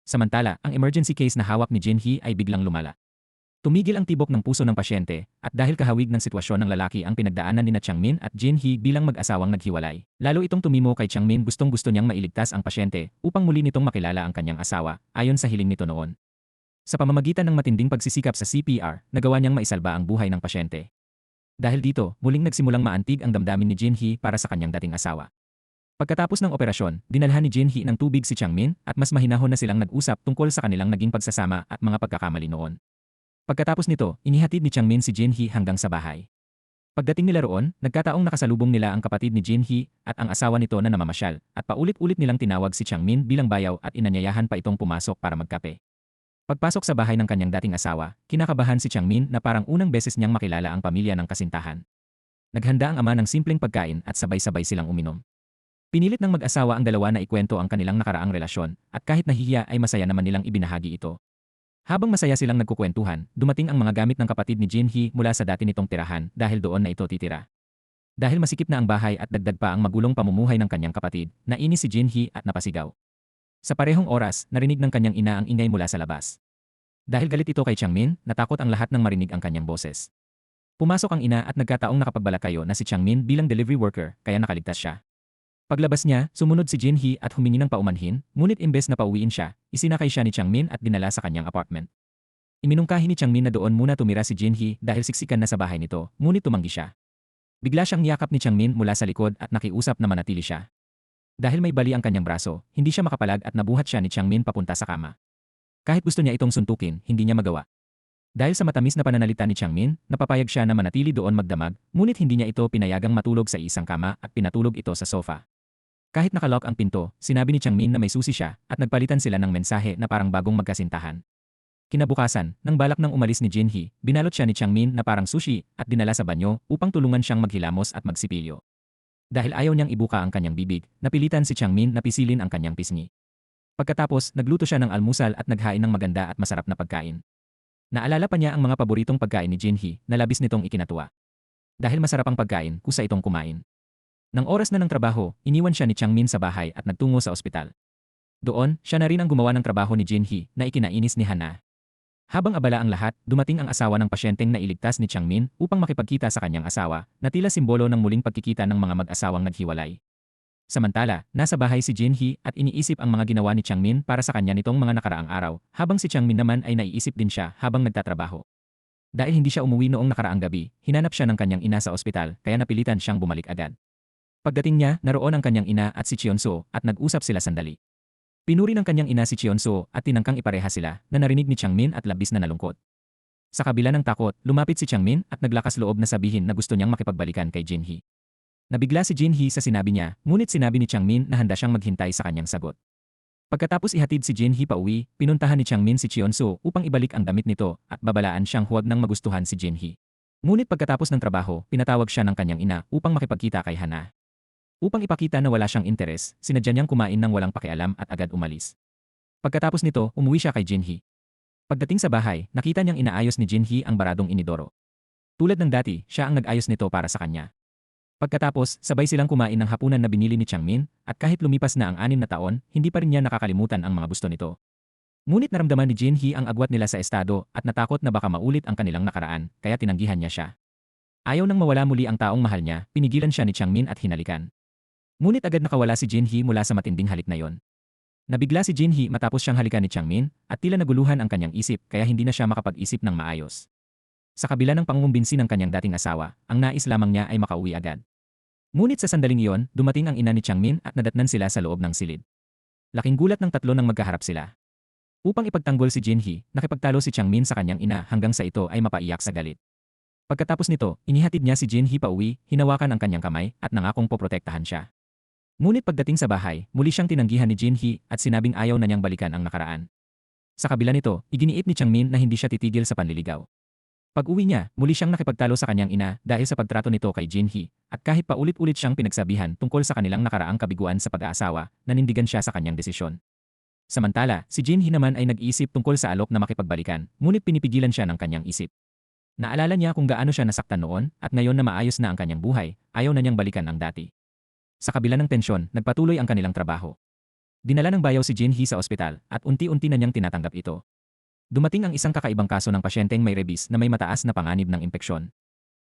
Samantala, ang emergency case na hawak ni Jinhee ay biglang lumala. Tumigil ang tibok ng puso ng pasyente, at dahil kahawig ng sitwasyon ng lalaki ang pinagdaanan ni Changmin at Jinhee bilang mag-asawang naghiwalay, lalo itong tumimo kay Changmin. Gustong-gusto niyang mailigtas ang pasyente upang muli nitong makilala ang kanyang asawa, ayon sa hiling nito noon. Sa pamamagitan ng matinding pagsisikap sa CPR, nagawa niyang maisalba ang buhay ng pasyente. Dahil dito, muling nagsimulang maantig ang damdamin ni Jinhee para sa kanyang dating asawa. Pagkatapos ng operasyon, dinalhan ni Jinhee ng tubig si Changmin at mas mahinahon na silang nag-usap tungkol sa kanilang naging pagsasama at mga pagkakamali noon. Pagkatapos nito, inihatid ni Changmin si Jinhee hanggang sa bahay. Pagdating nila roon, nagkataong nakasalubong nila ang kapatid ni Jinhee at ang asawa nito na namamasyal, at paulit-ulit nilang tinawag si Changmin bilang bayaw at inanyayahan pa itong pumasok para magkape. Pagpasok sa bahay ng kanyang dating asawa, kinakabahan si Changmin na parang unang beses niyang makilala ang pamilya ng kasintahan. Naghanda ang ama ng simpleng pagkain at sabay-sabay silang uminom. Pinilit ng mag-asawa ang dalawa na ikwento ang kanilang nakaraang relasyon, at kahit nahihiya ay masaya naman nilang ibinahagi ito. Habang masaya silang nagkukwentuhan, dumating ang mga gamit ng kapatid ni Jinhee mula sa dati nitong tirahan dahil doon na ito titira. Dahil masikip na ang bahay at dagdag pa ang magulong pamumuhay ng kanyang kapatid, nainis si Jinhee at napasigaw. Sa parehong oras, narinig ng kanyang ina ang ingay mula sa labas. Dahil galit ito kay Changmin, natakot ang lahat nang marinig ang kanyang boses. Pumasok ang ina at nagkataong nakapagbalakayo na si Changmin bilang delivery worker, kaya nakaligtas siya. Paglabas niya, sumunod si Jinhee at humingi ng paumanhin, ngunit imbes na pauwiin siya, isinakay siya ni Changmin at dinala sa kanyang apartment. Iminungkahi ni Changmin na doon muna tumira si Jinhee dahil siksikan na sa bahay nito, ngunit tumanggi siya. Bigla siyang niyakap ni Changmin mula sa likod at nakiusap na manatili siya. Dahil may bali ang kanyang braso, hindi siya makapalag at nabuhat siya ni Changmin papunta sa kama. Kahit gusto niya itong suntukin, hindi niya magawa. Dahil sa matamis na pananalita ni Changmin, napapayag siya na manatili doon magdamag, ngunit hindi niya ito pinayagang matulog sa isang kama at pinatulog ito sa sofa. Kahit nakalock ang pinto, sinabi ni Changmin na may susi siya at nagpalitan sila ng mensahe na parang bagong magkasintahan. Kinabukasan, nang balak nang umalis ni Jinhee, binalot siya ni Changmin na parang sushi at dinala sa banyo upang tulungan siyang maghilamos at magsipilyo. Dahil ayaw niyang ibuka ang kanyang bibig, napilitan si Changmin na pisilin ang kanyang pisngi. Pagkatapos, nagluto siya ng almusal at naghain ng maganda at masarap na pagkain. Naalala pa niya ang mga paboritong pagkain ni Jinhee na labis nitong ikinatuwa. Dahil masarap ang pagkain, kusa itong kumain. Nang oras na ng trabaho, iniwan siya ni Changmin sa bahay at nagtungo sa ospital. Doon, siya na rin ang gumawa ng trabaho ni Jinhee na ikinainis ni Hana. Habang abala ang lahat, dumating ang asawa ng pasyenteng nailigtas ni Changmin upang makipagkita sa kanyang asawa, na tila simbolo ng muling pagkikita ng mga mag-asawang naghiwalay. Samantala, nasa bahay si Jinhee at iniisip ang mga ginawa ni Changmin para sa kanya nitong mga nakaraang araw, habang si Changmin naman ay naiisip din siya habang nagtatrabaho. Dahil hindi siya umuwi noong nakaraang gabi, hinanap siya ng kanyang ina sa ospital kaya napilitan siyang bumalik agad. Pagdating niya, naroon ang kanyang ina at si Chionso at nag-usap sila sandali. Pinuri ng kanyang ina si Chionso at tinangkang ipareha sila na narinig ni Changmin at labis na nalungkot. Sa kabila ng takot, lumapit si Changmin at naglakas loob na sabihin na gusto niyang makipagbalikan kay Jinhee. Nabigla si Jinhee sa sinabi niya, ngunit sinabi ni Changmin na handa siyang maghintay sa kanyang sagot. Pagkatapos ihatid si Jinhee pauwi, pinuntahan ni Changmin si Chionso upang ibalik ang damit nito at babalaan siyang huwag nang magustuhan si Jinhee. Ngunit pagkatapos ng trabaho, pinatawag siya ng kanyang ina upang makipagkita kay Hana. Upang ipakita na wala siyang interes, sinadya niyang kumain ng walang pakialam at agad umalis. Pagkatapos nito, umuwi siya kay Jinhee. Pagdating sa bahay, nakita niyang inaayos ni Jinhee ang baradong inidoro. Tulad ng dati, siya ang nag-ayos nito para sa kanya. Pagkatapos, sabay silang kumain ng hapunan na binili ni Changmin, at kahit lumipas na ang 6 na taon, hindi pa rin niya nakakalimutan ang mga gusto nito. Ngunit naramdaman ni Jinhee ang agwat nila sa estado at natakot na baka maulit ang kanilang nakaraan, kaya tinanggihan niya siya. Ayaw nang mawala muli ang taong mahal niya, pinigilan siya ni Changmin at hinalikan. Ngunit agad nakawala si Jinhee mula sa matinding halik na yon. Nabigla si Jinhee matapos siyang halikan ni Changmin, at tila naguluhan ang kanyang isip kaya hindi na siya makapag-isip ng maayos. Sa kabila ng pangungumbinsi ng kanyang dating asawa, ang nais lamang niya ay makauwi agad. Ngunit sa sandaling iyon, dumating ang ina ni Changmin at nadatnan sila sa loob ng silid. Laking gulat ng tatlo nang magkaharap sila. Upang ipagtanggol si Jinhee, nakipagtalo si Changmin sa kanyang ina hanggang sa ito ay mapaiyak sa galit. Pagkatapos nito, inihatid niya si Jinhee pauwi, hinawakan ang kanyang kamay at nangakong poprotektahan siya. Ngunit pagdating sa bahay, muli siyang tinanggihan ni Jinhee at sinabing ayaw na niyang balikan ang nakaraan. Sa kabila nito, iginiit ni Changmin na hindi siya titigil sa panliligaw. Pag-uwi niya, muli siyang nakipagtalo sa kanyang ina dahil sa pagtrato nito kay Jinhee, at kahit paulit-ulit siyang pinagsabihan tungkol sa kanilang nakaraang kabiguan sa pag-aasawa, nanindigan siya sa kanyang desisyon. Samantala, si Jinhee naman ay nag-iisip tungkol sa alok na makipagbalikan, ngunit pinipigilan siya ng kanyang isip. Naalala niya kung gaano siya nasaktan noon, at ngayon na maayos na ang kanyang buhay, ayaw na niyang balikan ang dati. Sa kabila ng tensyon, nagpatuloy ang kanilang trabaho. Dinala ng bayaw si Jinhee sa ospital, at unti-unti na niyang tinatanggap ito. Dumating ang isang kakaibang kaso ng pasyenteng may rabies na may mataas na panganib ng impeksyon.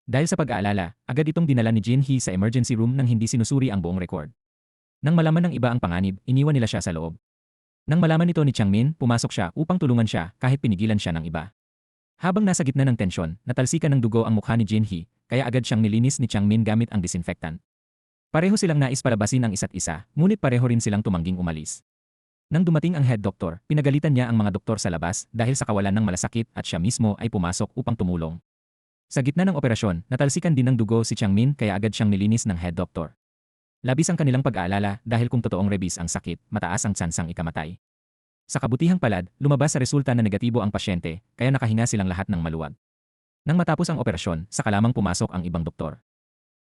Dahil sa pag-aalala, agad itong dinala ni Jinhee sa emergency room nang hindi sinusuri ang buong record. Nang malaman ng iba ang panganib, iniwan nila siya sa loob. Nang malaman nito ni Changmin, pumasok siya upang tulungan siya kahit pinigilan siya ng iba. Habang nasa gitna ng tensyon, natalsikan ng dugo ang mukha ni Jinhee, kaya agad siyang nilinis ni Changmin gamit ang disinfectant. Pareho silang nais palabasin ang isa't isa, ngunit pareho rin silang tumangging umalis. Nang dumating ang head doctor, pinagalitan niya ang mga doktor sa labas dahil sa kawalan ng malasakit at siya mismo ay pumasok upang tumulong. Sa gitna ng operasyon, natalsikan din ng dugo si Changmin kaya agad siyang nilinis ng head doctor. Labis ang kanilang pag-aalala dahil kung totoong rabies ang sakit, mataas ang tsansang ikamatay. Sa kabutihang palad, lumabas sa resulta na negatibo ang pasyente, kaya nakahinga silang lahat ng maluwag. Nang matapos ang operasyon, saka lamang pumasok ang ibang doktor.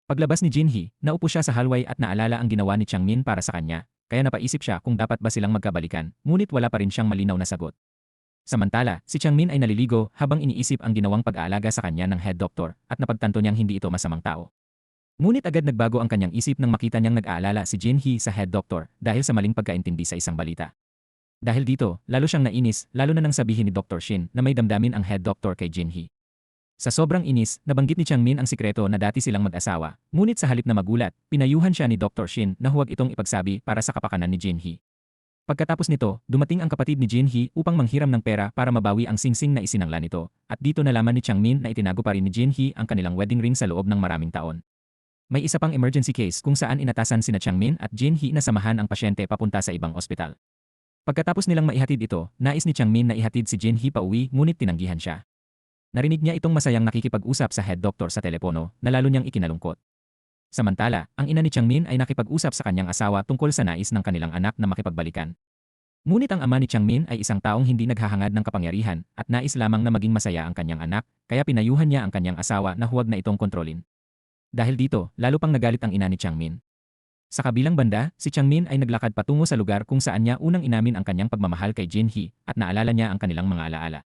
Paglabas ni Jinhee, naupo siya sa hallway at naalala ang ginawa ni Changmin para sa kanya, kaya napaisip siya kung dapat ba silang magkabalikan, ngunit wala pa rin siyang malinaw na sagot. Samantala, si Changmin ay naliligo habang iniisip ang ginawang pag-aalaga sa kanya ng head doctor at napagtanto niyang hindi ito masamang tao. Ngunit agad nagbago ang kanyang isip nang makita niyang nag-aalala si Jinhee sa head doctor dahil sa maling pagkaintindi sa isang balita. Dahil dito, lalo siyang nainis, lalo na nang sabihin ni Dr. Shin na may damdamin ang head doctor kay Jinhee. Sa sobrang inis, nabanggit ni Changmin ang sikreto na dati silang mag-asawa, ngunit sa halip na magulat, pinayuhan siya ni Dr. Shin na huwag itong ipagsabi para sa kapakanan ni Jinhee. Pagkatapos nito, dumating ang kapatid ni Jinhee upang manghiram ng pera para mabawi ang singsing na isinangla nito, at dito nalaman ni Changmin na itinago pa rin ni Jinhee ang kanilang wedding ring sa loob ng maraming taon. May isa pang emergency case kung saan inatasan sina Changmin at Jinhee na samahan ang pasyente papunta sa ibang ospital. Pagkatapos nilang maihatid ito, nais ni Changmin na ihatid si Jinhee pauwi ngunit tinanggihan siya. Narinig niya itong masayang nakikipag-usap sa head doctor sa telepono na lalo niyang ikinalungkot. Samantala, ang ina ni Changmin ay nakipag-usap sa kanyang asawa tungkol sa nais ng kanilang anak na makipagbalikan. Ngunit ang ama ni Changmin ay isang taong hindi naghahangad ng kapangyarihan at nais lamang na maging masaya ang kanyang anak, kaya pinayuhan niya ang kanyang asawa na huwag na itong kontrolin. Dahil dito, lalo pang nagalit ang ina ni Changmin. Sa kabilang banda, si Changmin ay naglakad patungo sa lugar kung saan niya unang inamin ang kanyang pagmamahal kay Jinhee at naalala niya ang kanilang mga alaala.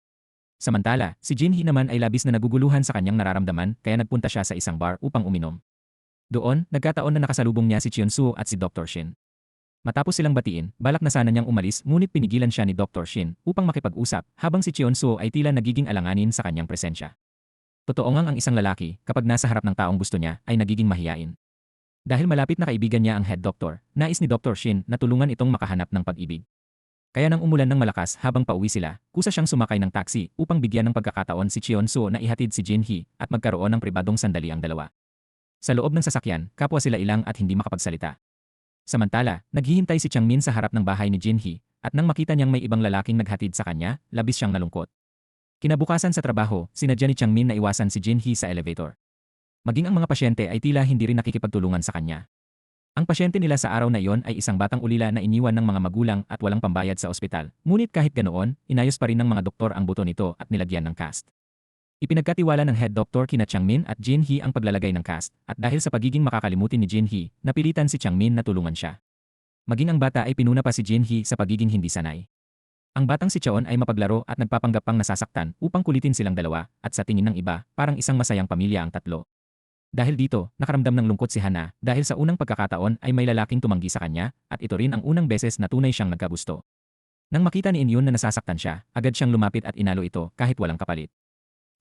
Samantala, si Jinhee naman ay labis na naguguluhan sa kanyang nararamdaman kaya nagpunta siya sa isang bar upang uminom. Doon, nagkataon na nakasalubong niya si Cheon-soo at si Dr. Shin. Matapos silang batiin, balak na sana niyang umalis ngunit pinigilan siya ni Dr. Shin upang makipag-usap habang si Cheon-soo ay tila nagiging alanganin sa kanyang presensya. Totoo ngang ang isang lalaki, kapag nasa harap ng taong gusto niya, ay nagiging mahiyain. Dahil malapit na kaibigan niya ang head doctor, nais ni Dr. Shin na tulungan itong makahanap ng pag-ibig. Kaya nang umulan ng malakas habang pauwi sila, kusa siyang sumakay ng taxi upang bigyan ng pagkakataon si Cheon-soo na ihatid si Jinhee at magkaroon ng pribadong sandali ang dalawa. Sa loob ng sasakyan, kapwa sila ilang at hindi makapagsalita. Samantala, naghihintay si Changmin sa harap ng bahay ni Jinhee at nang makita niyang may ibang lalaking naghatid sa kanya, labis siyang nalungkot. Kinabukasan sa trabaho, sinadya ni Changmin na iwasan si Jinhee sa elevator. Maging ang mga pasyente ay tila hindi rin nakikipagtulungan sa kanya. Ang pasyente nila sa araw na iyon ay isang batang ulila na iniwan ng mga magulang at walang pambayad sa ospital. Ngunit kahit ganoon, inayos pa rin ng mga doktor ang buto nito at nilagyan ng cast. Ipinagkatiwala ng head doctor kina Changmin at Jinhee ang paglalagay ng cast, at dahil sa pagiging makakalimutin ni Jinhee, napilitan si Changmin na tulungan siya. Maging ang bata ay pinuna pa si Jinhee sa pagiging hindi sanay. Ang batang si Cheon ay mapaglaro at nagpapanggap pang nasasaktan upang kulitin silang dalawa, at sa tingin ng iba, parang isang masayang pamilya ang tatlo. Dahil dito, nakaramdam ng lungkot si Hana dahil sa unang pagkakataon ay may lalaking tumanggi sa kanya, at ito rin ang unang beses na tunay siyang nagkagusto. Nang makita ni Inyun na nasasaktan siya, agad siyang lumapit at inalo ito kahit walang kapalit.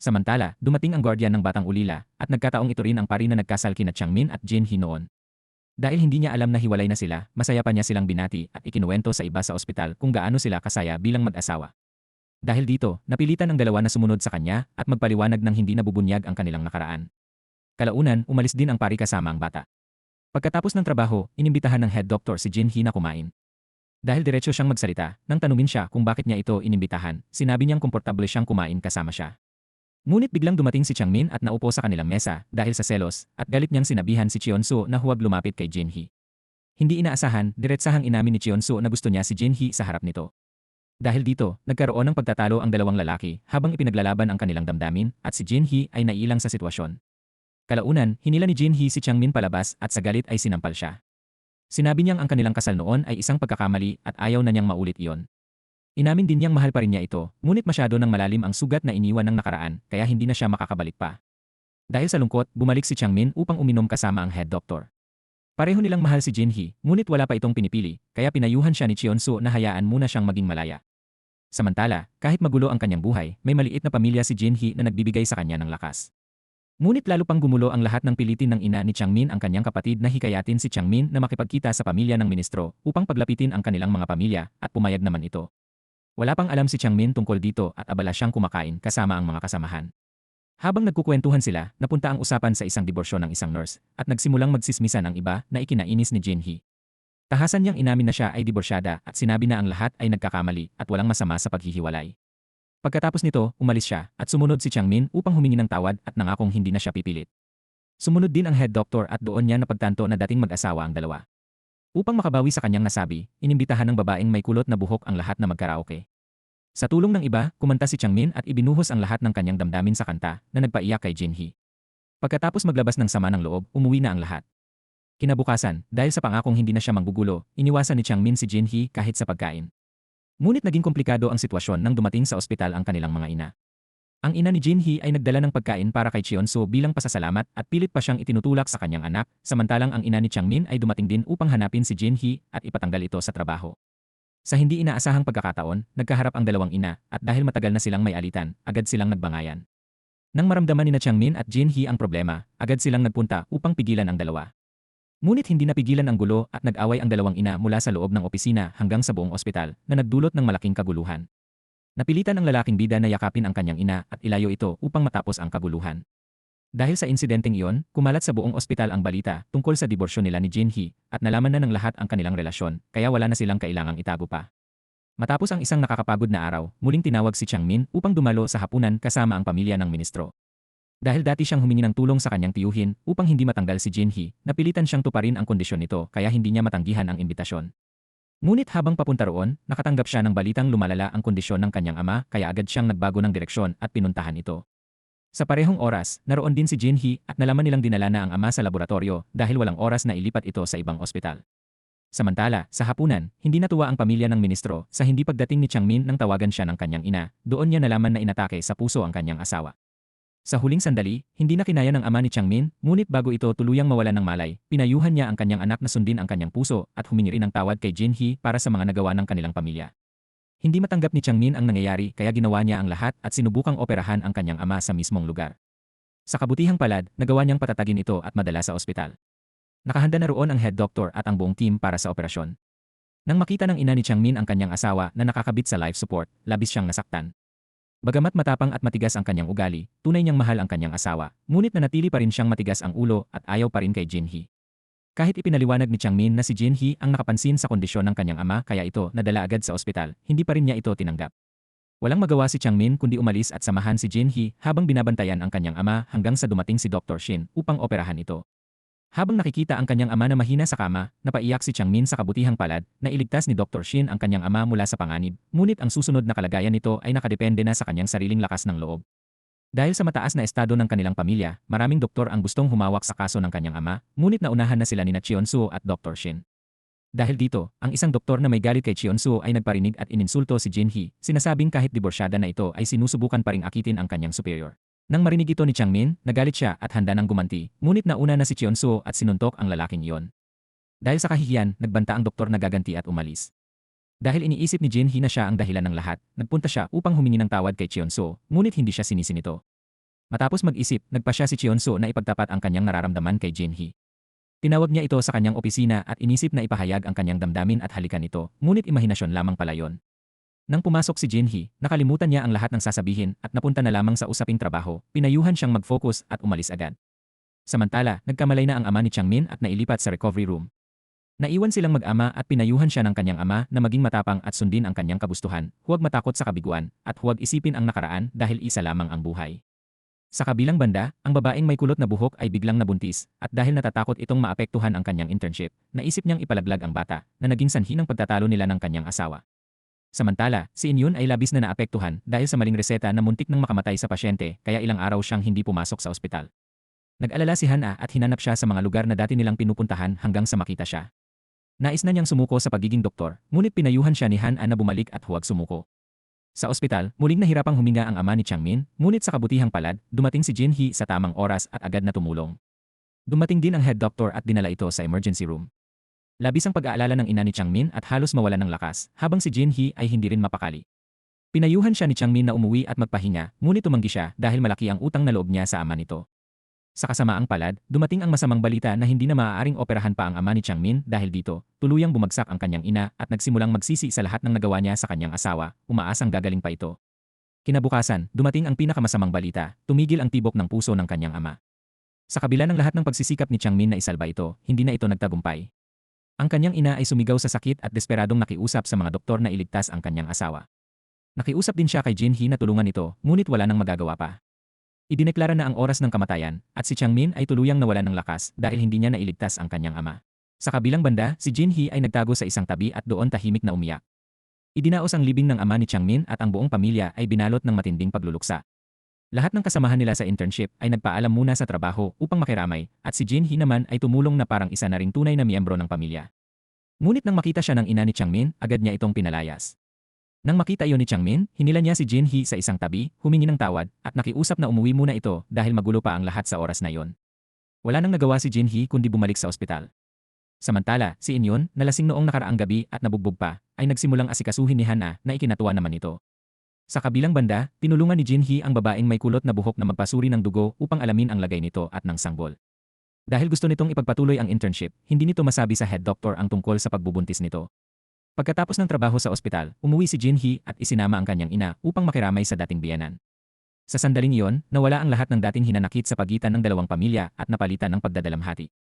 Samantala, dumating ang guardian ng batang ulila, at nagkataong ito rin ang pari na nagkasal kina Changmin at Jinhee noon. Dahil hindi niya alam na hiwalay na sila, masaya pa niya silang binati at ikinuwento sa iba sa ospital kung gaano sila kasaya bilang mag-asawa. Dahil dito, napilitan ang dalawa na sumunod sa kanya at magpaliwanag ng hindi nabubunyag ang kanilang nakaraan. Kalaunan, umalis din ang pari kasama ang bata. Pagkatapos ng trabaho, inimbitahan ng head doctor si Jinhee na kumain. Dahil diretso siyang magsalita, nang tanungin siya kung bakit niya ito inimbitahan, sinabi niyang komportable siyang kumain kasama siya. Ngunit biglang dumating si Changmin at naupo sa kanilang mesa dahil sa selos, at galit niyang sinabihan si Cheonsu na huwag lumapit kay Jinhee. Hindi inaasahan, diretsahang inamin ni Cheonsu na gusto niya si Jinhee sa harap nito. Dahil dito, nagkaroon ng pagtatalo ang dalawang lalaki habang ipinaglalaban ang kanilang damdamin, at si Jinhee ay naiilang sa sitwasyon. Kalaunan, hinila ni Jinhee si Changmin palabas at sa galit ay sinampal siya. Sinabi niyang ang kanilang kasal noon ay isang pagkakamali at ayaw na niyang maulit iyon. Inamin din niyang mahal pa rin niya ito, ngunit masyado nang malalim ang sugat na iniwan ng nakaraan, kaya hindi na siya makakabalik pa. Dahil sa lungkot, bumalik si Changmin upang uminom kasama ang head doctor. Pareho nilang mahal si Jinhee, ngunit wala pa itong pinipili, kaya pinayuhan siya ni Cheonsu na hayaan muna siyang maging malaya. Samantala, kahit magulo ang kanyang buhay, may maliit na pamilya si Jinhee na nagbibigay sa kanya ng lakas. Ngunit lalo pang gumulo ang lahat ng pilitin ng ina ni Changmin ang kanyang kapatid na hikayatin si Changmin na makipagkita sa pamilya ng ministro upang paglapitin ang kanilang mga pamilya, at pumayag naman ito. Wala pang alam si Changmin tungkol dito at abala siyang kumakain kasama ang mga kasamahan. Habang nagkukwentuhan sila, napunta ang usapan sa isang diborsyo ng isang nurse, at nagsimulang magsismisan ang iba na ikinainis ni Jinhee. Tahasan niyang inamin na siya ay diborsyada at sinabi na ang lahat ay nagkakamali at walang masama sa paghihiwalay. Pagkatapos nito, umalis siya at sumunod si Changmin upang humingi ng tawad at nangakong hindi na siya pipilit. Sumunod din ang head doctor at doon niya napagtanto na dating mag-asawa ang dalawa. Upang makabawi sa kanyang nasabi, inimbitahan ng babaeng may kulot na buhok ang lahat na magkaraoke. Sa tulong ng iba, kumanta si Changmin at ibinuhos ang lahat ng kanyang damdamin sa kanta na nagpaiyak kay Jinhee. Pagkatapos maglabas ng sama ng loob, umuwi na ang lahat. Kinabukasan, dahil sa pangakong hindi na siya manggugulo, iniwasan ni Changmin si Jinhee kahit sa pagkain. Ngunit naging komplikado ang sitwasyon nang dumating sa ospital ang kanilang mga ina. Ang ina ni Jinhee ay nagdala ng pagkain para kay Cheonsu bilang pasasalamat at pilit pa siyang itinutulak sa kanyang anak, samantalang ang ina ni Changmin ay dumating din upang hanapin si Jinhee at ipatanggal ito sa trabaho. Sa hindi inaasahang pagkakataon, nagkaharap ang dalawang ina at dahil matagal na silang may alitan, agad silang nagbangayan. Nang maramdaman ni na Changmin at Jinhee ang problema, agad silang nagpunta upang pigilan ang dalawa. Ngunit hindi napigilan ang gulo at nag-away ang dalawang ina mula sa loob ng opisina hanggang sa buong ospital na nagdulot ng malaking kaguluhan. Napilitan ang lalaking bida na yakapin ang kanyang ina at ilayo ito upang matapos ang kaguluhan. Dahil sa insidenteng iyon, kumalat sa buong ospital ang balita tungkol sa diborsyo nila ni Jinhee at nalaman na ng lahat ang kanilang relasyon, kaya wala na silang kailangang itago pa. Matapos ang isang nakakapagod na araw, muling tinawag si Changmin upang dumalo sa hapunan kasama ang pamilya ng ministro. Dahil dati siyang humingi ng tulong sa kanyang tiyuhin upang hindi matanggal si Jinhee, napilitan siyang tuparin ang kondisyon nito kaya hindi niya matanggihan ang imbitasyon. Ngunit habang papunta roon, nakatanggap siya ng balitang lumalala ang kondisyon ng kanyang ama kaya agad siyang nagbago ng direksyon at pinuntahan ito. Sa parehong oras, naroon din si Jinhee at nalaman nilang dinala na ang ama sa laboratorio dahil walang oras na ilipat ito sa ibang ospital. Samantala, sa hapunan, hindi natuwa ang pamilya ng ministro sa hindi pagdating ni Changmin nang tawagan siya ng kanyang ina, doon niya nalaman na inatake sa puso ang kanyang asawa. Sa huling sandali, hindi na kinaya ng ama ni Changmin, ngunit bago ito tuluyang mawalan ng malay, pinayuhan niya ang kanyang anak na sundin ang kanyang puso at humingi rin ng tawad kay Jinhee para sa mga nagawa ng kanilang pamilya. Hindi matanggap ni Changmin ang nangyayari kaya ginawa niya ang lahat at sinubukang operahan ang kanyang ama sa mismong lugar. Sa kabutihang palad, nagawa niyang patatagin ito at madala sa ospital. Nakahanda na roon ang head doctor at ang buong team para sa operasyon. Nang makita ng ina ni Changmin ang kanyang asawa na nakakabit sa life support, labis siyang nasaktan. Bagamat matapang at matigas ang kanyang ugali, tunay niyang mahal ang kanyang asawa, ngunit nanatili pa rin siyang matigas ang ulo at ayaw pa rin kay Jinhee. Kahit ipinaliwanag ni Changmin na si Jinhee ang nakapansin sa kondisyon ng kanyang ama kaya ito nadala agad sa ospital, hindi pa rin niya ito tinanggap. Walang magawa si Changmin kundi umalis at samahan si Jinhee habang binabantayan ang kanyang ama hanggang sa dumating si Dr. Shin upang operahan ito. Habang nakikita ang kanyang ama na mahina sa kama, napaiyak si Changmin sa kabutihang palad na iligtas ni Dr. Shin ang kanyang ama mula sa panganib, ngunit ang susunod na kalagayan nito ay nakadepende na sa kanyang sariling lakas ng loob. Dahil sa mataas na estado ng kanilang pamilya, maraming doktor ang gustong humawak sa kaso ng kanyang ama, ngunit naunahan na sila nina Cheon-soo at Dr. Shin. Dahil dito, ang isang doktor na may galit kay Cheon-soo ay nagparinig at ininsulto si Jin-hee, sinasabing kahit diborsyada na ito ay sinusubukan pa ring akitin ang kanyang superior. Nang marinig ito ni Changmin, nagalit siya at handa nang gumanti, ngunit nauna na si Cheon-soo at sinuntok ang lalaking iyon. Dahil sa kahihiyan, nagbanta ang doktor na gaganti at umalis. Dahil iniisip ni Jin-hee na siya ang dahilan ng lahat, nagpunta siya upang humingi ng tawad kay Cheon-soo, ngunit hindi siya sinisi nito. Matapos mag-isip, nagpa siya si Cheon-soo na ipagtapat ang kanyang nararamdaman kay Jin-hee. Tinawag niya ito sa kanyang opisina at inisip na ipahayag ang kanyang damdamin at halikan nito, ngunit imahinasyon lamang pala yon. Nang pumasok si Jin-hee, nakalimutan niya ang lahat ng sasabihin at napunta na lamang sa usaping trabaho, pinayuhan siyang mag-focus at umalis agad. Samantala, nagkamalay na ang ama ni Changmin at nailipat sa recovery room. Naiwan silang mag-ama at pinayuhan siya ng kanyang ama na maging matapang at sundin ang kanyang kagustuhan, huwag matakot sa kabiguan, at huwag isipin ang nakaraan dahil isa lamang ang buhay. Sa kabilang banda, ang babaeng may kulot na buhok ay biglang nabuntis, at dahil natatakot itong maapektuhan ang kanyang internship, naisip niyang ipalaglag ang bata, na naging sanhi ng pagtatalo nila ng kanyang asawa. Samantala, si Inyun ay labis na naapektuhan dahil sa maling reseta na muntik nang makamatay sa pasyente kaya ilang araw siyang hindi pumasok sa ospital. Nag-alala si Hana at hinanap siya sa mga lugar na dati nilang pinupuntahan hanggang sa makita siya. Nais na niyang sumuko sa pagiging doktor, ngunit pinayuhan siya ni Han-an na bumalik at huwag sumuko. Sa ospital, muling nahirapang huminga ang ama ni Changmin, ngunit sa kabutihang palad, dumating si Jin-hee sa tamang oras at agad na tumulong. Dumating din ang head doctor at dinala ito sa emergency room. Labis ang pag-aalala ng ina ni Changmin at halos mawalan ng lakas, habang si Jin-hee ay hindi rin mapakali. Pinayuhan siya ni Changmin na umuwi at magpahinga, ngunit tumanggi siya dahil malaki ang utang na loob niya sa ama nito. Sa kasamaang palad, dumating ang masamang balita na hindi na maaaring operahan pa ang ama ni Changmin dahil dito, tuluyang bumagsak ang kanyang ina at nagsimulang magsisi sa lahat ng nagawa niya sa kanyang asawa, umaasang gagaling pa ito. Kinabukasan, dumating ang pinakamasamang balita, tumigil ang tibok ng puso ng kanyang ama. Sa kabila ng lahat ng pagsisikap ni Changmin na isalba ito, hindi na ito nagtagumpay. Ang kanyang ina ay sumigaw sa sakit at desperadong nakiusap sa mga doktor na iligtas ang kanyang asawa. Nakiusap din siya kay Jin-hee na tulungan ito, ngunit wala nang magagawa pa. Idineklara na ang oras ng kamatayan, at si Changmin ay tuluyang nawalan ng lakas dahil hindi niya nailigtas ang kanyang ama. Sa kabilang banda, si Jin-hee ay nagtago sa isang tabi at doon tahimik na umiyak. Idinaos ang libing ng ama ni Changmin at ang buong pamilya ay binalot ng matinding pagluluksa. Lahat ng kasamahan nila sa internship ay nagpaalam muna sa trabaho upang makiramay, at si Jin-hee naman ay tumulong na parang isa na ring tunay na miyembro ng pamilya. Ngunit nang makita siya ng ina ni Changmin, agad niya itong pinalayas. Nang makita iyon ni Changmin, hinila niya si Jin-hee sa isang tabi, humingi ng tawad, at nakiusap na umuwi muna ito dahil magulo pa ang lahat sa oras na iyon. Wala nang nagawa si Jin-hee kundi bumalik sa ospital. Samantala, si Inyun, na lasing noong nakaraang gabi at nabugbog pa, ay nagsimulang asikasuhin ni Hana na ikinatuwa naman ito. Sa kabilang banda, tinulungan ni Jin-hee ang babaeng may kulot na buhok na magpasuri ng dugo upang alamin ang lagay nito at ng sanggol. Dahil gusto nitong ipagpatuloy ang internship, hindi nito masabi sa head doctor ang tungkol sa pagbubuntis nito. Pagkatapos ng trabaho sa ospital, umuwi si Jin-hee at isinama ang kanyang ina upang makiramay sa dating biyenan. Sa sandaling iyon, nawala ang lahat ng dating hinanakit sa pagitan ng dalawang pamilya at napalitan ng pagdadalamhati.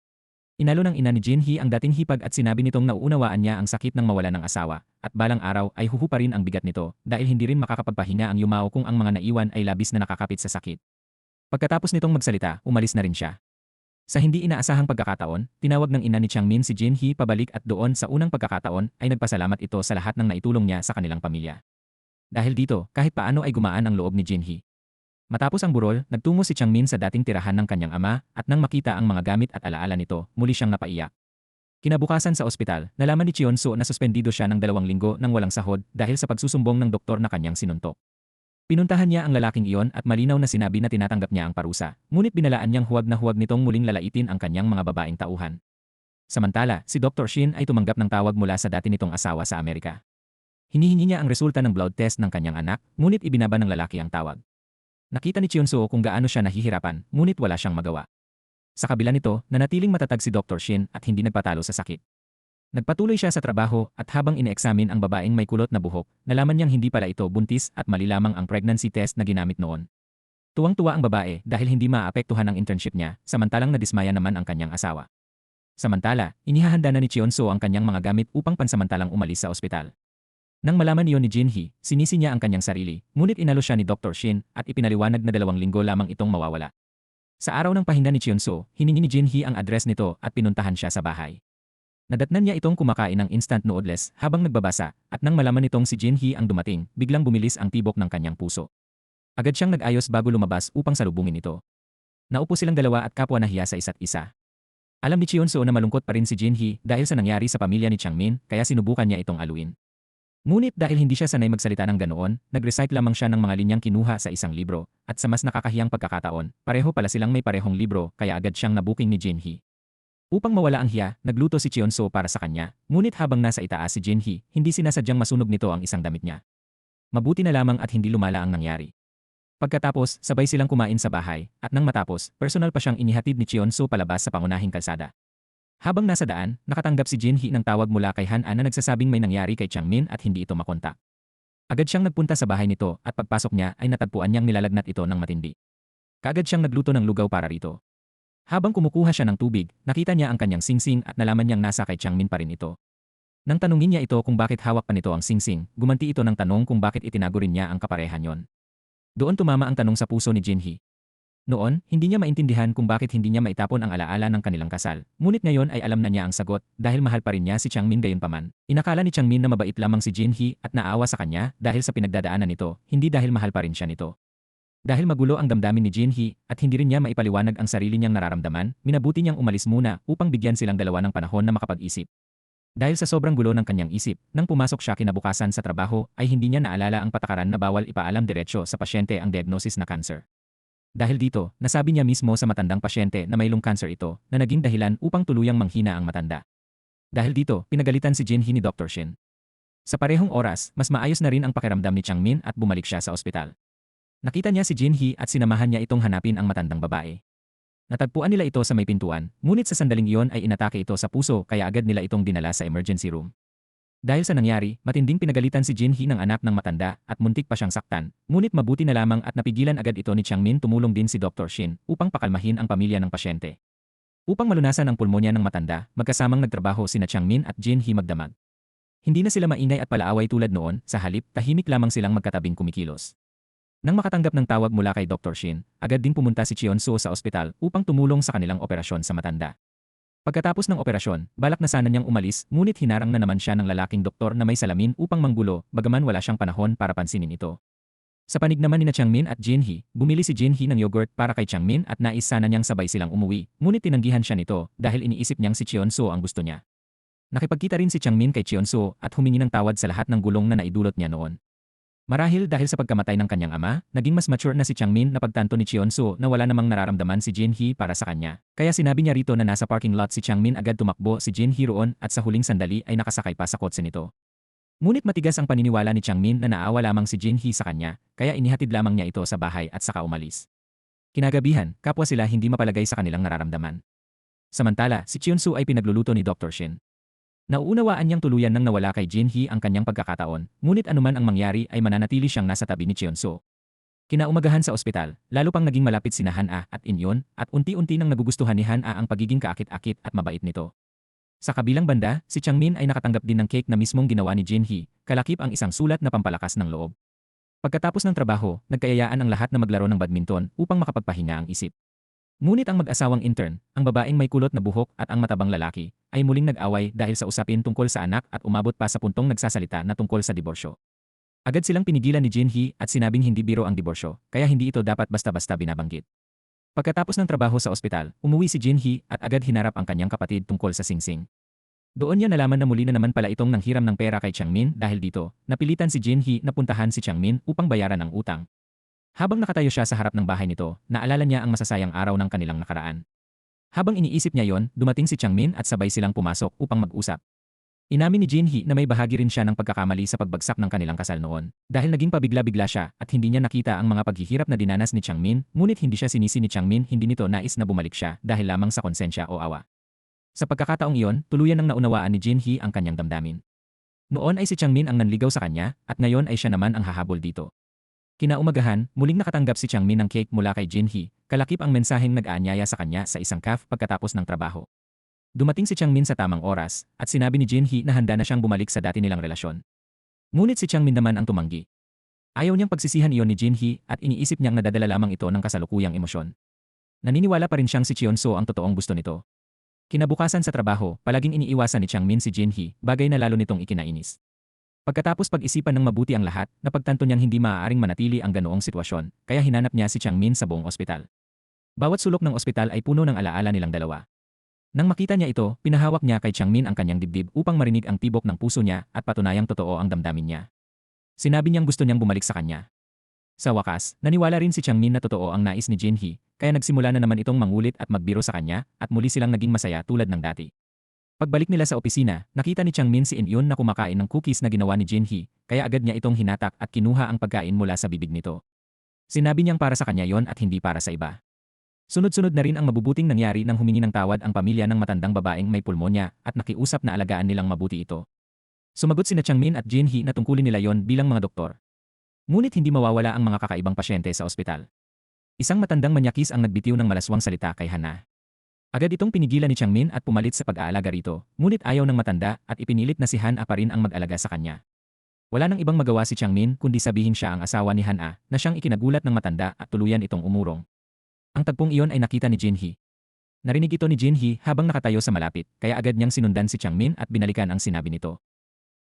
Inalo ng ina ni Jin-hee ang dating hipag at sinabi nitong nauunawaan niya ang sakit ng mawala ng asawa, at balang araw ay huhuparin ang bigat nito dahil hindi rin makakapagpahinga ang yumao kung ang mga naiwan ay labis na nakakapit sa sakit. Pagkatapos nitong magsalita, umalis na rin siya. Sa hindi inaasahang pagkakataon, tinawag ng ina ni Changmin si Jin-hee pabalik at doon sa unang pagkakataon ay nagpasalamat ito sa lahat ng naitulong niya sa kanilang pamilya. Dahil dito, kahit paano ay gumaan ang loob ni Jin-hee. Matapos ang burol, nagtungo si Changmin sa dating tirahan ng kanyang ama at nang makita ang mga gamit at alaala nito, muli siyang napaiyak. Kinabukasan sa ospital, nalaman ni Cheon-soo na suspendido siya ng 2 linggo nang walang sahod dahil sa pagsusumbong ng doktor na kanyang sinuntok. Pinuntahan niya ang lalaking iyon at malinaw na sinabi na tinatanggap niya ang parusa, ngunit binalaan niyang huwag na huwag nitong muling lalaitin ang kanyang mga babaeng tauhan. Samantala, si Dr. Shin ay tumanggap ng tawag mula sa dati nitong asawa sa Amerika. Hinihingi niya ang resulta ng blood test ng kanyang anak, ngunit ibinaba ng lalaki ang tawag. Nakita ni Cheon-soo kung gaano siya nahihirapan, ngunit wala siyang magawa. Sa kabila nito, nanatiling matatag si Dr. Shin at hindi nagpatalo sa sakit. Nagpatuloy siya sa trabaho at habang ine-examine ang babaeng may kulot na buhok, nalaman niyang hindi pala ito buntis at mali lamang ang pregnancy test na ginamit noon. Tuwang-tuwa ang babae dahil hindi maapektuhan ang internship niya, samantalang nadismaya naman ang kanyang asawa. Samantala, inihahanda na ni Cheon-soo ang kanyang mga gamit upang pansamantalang umalis sa ospital. Nang malaman iyon ni Jin-hee, sinisi niya ang kanyang sarili, ngunit inalo siya ni Dr. Shin at ipinaliwanag na 2 linggo lamang itong mawawala. Sa araw ng pahinga ni Cheon-soo, hiningi ni Jin-hee ang address nito at pinuntahan siya sa bahay. Nadatnan niya itong kumakain ng instant noodles habang nagbabasa at nang malaman nitong si Jin-hee ang dumating, biglang bumilis ang tibok ng kanyang puso. Agad siyang nag-ayos bago lumabas upang salubungin ito. Naupo silang dalawa at kapwa nahiya sa isa't isa. Alam ni Cheon-soo na malungkot pa rin si Jin-hee dahil sa nangyari sa pamilya ni Changmin kaya sinubukan niya itong aluin. Ngunit dahil hindi siya sanay magsalita ng ganoon, nag-recite lamang siya ng mga linyang kinuha sa isang libro, at sa mas nakakahiyang pagkakataon, pareho pala silang may parehong libro kaya agad siyang nabuking ni Jin-hee. Upang mawala ang hiya, nagluto si Cheon-soo para sa kanya, ngunit habang nasa itaas si Jin-hee, hindi sinasadyang masunog nito ang isang damit niya. Mabuti na lamang at hindi lumala ang nangyari. Pagkatapos, sabay silang kumain sa bahay, at nang matapos, personal pa siyang inihatid ni Cheon-soo palabas sa pangunahing kalsada. Habang nasa daan, nakatanggap si Jin-hee ng tawag mula kay Han-an na nagsasabing may nangyari kay Changmin at hindi ito makontak. Agad siyang nagpunta sa bahay nito at pagpasok niya ay natagpuan niyang nilalagnat ito ng matindi. Kaagad siyang nagluto ng lugaw para rito. Habang kumukuha siya ng tubig, nakita niya ang kanyang singsing at nalaman niyang nasa kay Changmin pa rin ito. Nang tanungin niya ito kung bakit hawak pa nito ang singsing, gumanti ito ng tanong kung bakit itinago rin niya ang kaparehan yon. Doon tumama ang tanong sa puso ni Jin-hee. Noon, hindi niya maintindihan kung bakit hindi niya maitapon ang alaala ng kanilang kasal. Ngunit ngayon ay alam na niya ang sagot dahil mahal pa rin niya si Changmin gayunpaman. Inakala ni Changmin na mabait lamang si Jin-hee at naawa sa kanya dahil sa pinagdadaanan nito, hindi dahil mahal pa rin siya nito. Dahil magulo ang damdamin ni Jin-hee at hindi rin niya maipaliwanag ang sarili niyang nararamdaman, minabuti niyang umalis muna upang bigyan silang dalawa ng panahon na makapag-isip. Dahil sa sobrang gulo ng kanyang isip, nang pumasok siya kinabukasan sa trabaho ay hindi niya naalala ang patakaran na bawal ipaalam diretsyo sa pasyente ang diagnosis na cancer. Dahil dito, nasabi niya mismo sa matandang pasyente na may lung cancer ito na naging dahilan upang tuluyang manghina ang matanda. Dahil dito, pinagalitan si Jin-hee ni Dr. Shin. Sa parehong oras, mas maayos na rin ang pakiramdam ni Changmin at bumalik siya sa ospital. Nakita niya si Jin-hee at sinamahan niya itong hanapin ang matandang babae. Natagpuan nila ito sa may pintuan, ngunit sa sandaling iyon ay inatake ito sa puso kaya agad nila itong dinala sa emergency room. Dahil sa nangyari, matinding pinagalitan si Jin-hee ng anak ng matanda at muntik pa siyang saktan, ngunit mabuti na lamang at napigilan agad ito ni Changmin. Tumulong din si Dr. Shin upang pakalmahin ang pamilya ng pasyente. Upang malunasan ang pulmonya ng matanda, magkasamang nagtrabaho sina Changmin at Jin-hee magdamag. Hindi na sila maingay at palaaway tulad noon, sa halip tahimik lamang silang magkatabing kumikilos. Nang makatanggap ng tawag mula kay Dr. Shin, agad din pumunta si Cheon-soo sa ospital upang tumulong sa kanilang operasyon sa matanda. Pagkatapos ng operasyon, balak na sana niyang umalis ngunit hinarang na naman siya ng lalaking doktor na may salamin upang manggulo bagaman wala siyang panahon para pansinin ito. Sa panig naman ni Changmin at Jin-hee, bumili si Jin-hee ng yogurt para kay Changmin at nais sana niyang sabay silang umuwi, ngunit tinanggihan siya nito dahil iniisip niyang si Cheon-soo ang gusto niya. Nakipagkita rin si Changmin kay Cheon-soo at humingi ng tawad sa lahat ng gulong na naidulot niya noon. Marahil dahil sa pagkamatay ng kanyang ama, naging mas mature na si Changmin na pagtanto ni Cheon-soo na wala namang nararamdaman si Jin-hee para sa kanya. Kaya sinabi niya rito na nasa parking lot si Changmin, agad tumakbo si Jin-hee roon at sa huling sandali ay nakasakay pa sa kotse nito. Ngunit matigas ang paniniwala ni Changmin na naawa lamang si Jin-hee sa kanya, kaya inihatid lamang niya ito sa bahay at saka umalis. Kinagabihan, kapwa sila hindi mapalagay sa kanilang nararamdaman. Samantala, si Cheon-soo ay pinagluluto ni Dr. Shin. Nauunawaan niyang tuluyan nang nawala kay Jin-hee ang kanyang pagkakataon, ngunit anuman ang mangyari ay mananatili siyang nasa tabi ni Cheon-soo. Kinaumagahan sa ospital, lalo pang naging malapit si Han-a at Inyon at unti-unti nang nagugustuhan ni Han-a ang pagiging kaakit-akit at mabait nito. Sa kabilang banda, si Changmin ay nakatanggap din ng cake na mismong ginawa ni Jin-hee, kalakip ang isang sulat na pampalakas ng loob. Pagkatapos ng trabaho, nagkayayaan ang lahat na maglaro ng badminton upang makapagpahinga ang isip. Ngunit ang mag-asawang intern, ang babaeng may kulot na buhok at ang matabang lalaki, ay muling nag-away dahil sa usapin tungkol sa anak at umabot pa sa puntong nagsasalita na tungkol sa diborsyo. Agad silang pinigilan ni Jin-hee at sinabing hindi biro ang diborsyo, kaya hindi ito dapat basta-basta binabanggit. Pagkatapos ng trabaho sa ospital, umuwi si Jin-hee at agad hinarap ang kanyang kapatid tungkol sa singsing. Doon niya nalaman na muli na naman pala itong nanghiram ng pera kay Changmin dahil dito, napilitan si Jin-hee na puntahan si Changmin upang bayaran ang utang. Habang nakatayo siya sa harap ng bahay nito, naalala niya ang masasayang araw ng kanilang nakaraan. Habang iniisip niya yon, dumating si Changmin at sabay silang pumasok upang mag-usap. Inamin ni Jin-hee na may bahagi rin siya ng pagkakamali sa pagbagsak ng kanilang kasal noon. Dahil naging pabigla-bigla siya at hindi niya nakita ang mga paghihirap na dinanas ni Changmin, ngunit hindi siya sinisi ni Changmin, hindi nito nais na bumalik siya dahil lamang sa konsensya o awa. Sa pagkakataong iyon, tuluyan nang naunawaan ni Jin-hee ang kanyang damdamin. Noon ay si Changmin ang nanligaw sa kanya at ngayon ay siya naman ang hahabol dito. Kinaumagahan, muling nakatanggap si Changmin ng cake mula kay Jin-hee, kalakip ang mensaheng nag-aanyaya sa kanya sa isang cafe pagkatapos ng trabaho. Dumating si Changmin sa tamang oras at sinabi ni Jin-hee na handa na siyang bumalik sa dati nilang relasyon. Ngunit si Changmin naman ang tumanggi. Ayaw niyang pagsisihan iyon ni Jin-hee at iniisip niyang nadadala lamang ito ng kasalukuyang emosyon. Naniniwala pa rin siyang si Cheon-soo ang totoong gusto nito. Kinabukasan sa trabaho, palaging iniiwasan ni Changmin si Jin-hee, bagay na lalo nitong ikinainis. Pagkatapos pag-isipan ng mabuti ang lahat, napagtanto niyang hindi maaaring manatili ang ganoong sitwasyon, kaya hinanap niya si Changmin sa buong ospital. Bawat sulok ng ospital ay puno ng alaala nilang dalawa. Nang makita niya ito, pinahawak niya kay Changmin ang kanyang dibdib upang marinig ang tibok ng puso niya at patunayang totoo ang damdamin niya. Sinabi niyang gusto niyang bumalik sa kanya. Sa wakas, naniwala rin si Changmin na totoo ang nais ni Jinhee, kaya nagsimula na naman itong mangulit at magbiro sa kanya at muli silang naging masaya tulad ng dati. Pagbalik nila sa opisina, nakita ni Changmin si In-eun na kumakain ng cookies na ginawa ni Jinhee, kaya agad niya itong hinatak at kinuha ang pagkain mula sa bibig nito. Sinabi niyang para sa kanya yon at hindi para sa iba. Sunod-sunod na rin ang mabubuting nangyari nang humingi ng tawad ang pamilya ng matandang babaeng may pulmonya at nakiusap na alagaan nilang mabuti ito. Sumagot sina Changmin at Jinhee na tungkulin nila yon bilang mga doktor. Ngunit hindi mawawala ang mga kakaibang pasyente sa ospital. Isang matandang manyakis ang nagbitiw ng malaswang salita kay Hana. Agad itong pinigilan ni Changmin at pumalit sa pag-aalaga rito, ngunit ayaw ng matanda at ipinilit na si Han-a pa rin ang mag-alaga sa kanya. Wala nang ibang magawa si Changmin kundi sabihin siya ang asawa ni Han-a na siyang ikinagulat ng matanda at tuluyan itong umurong. Ang tagpong iyon ay nakita ni Jinhee. Narinig ito ni Jinhee habang nakatayo sa malapit, kaya agad niyang sinundan si Changmin at binalikan ang sinabi nito.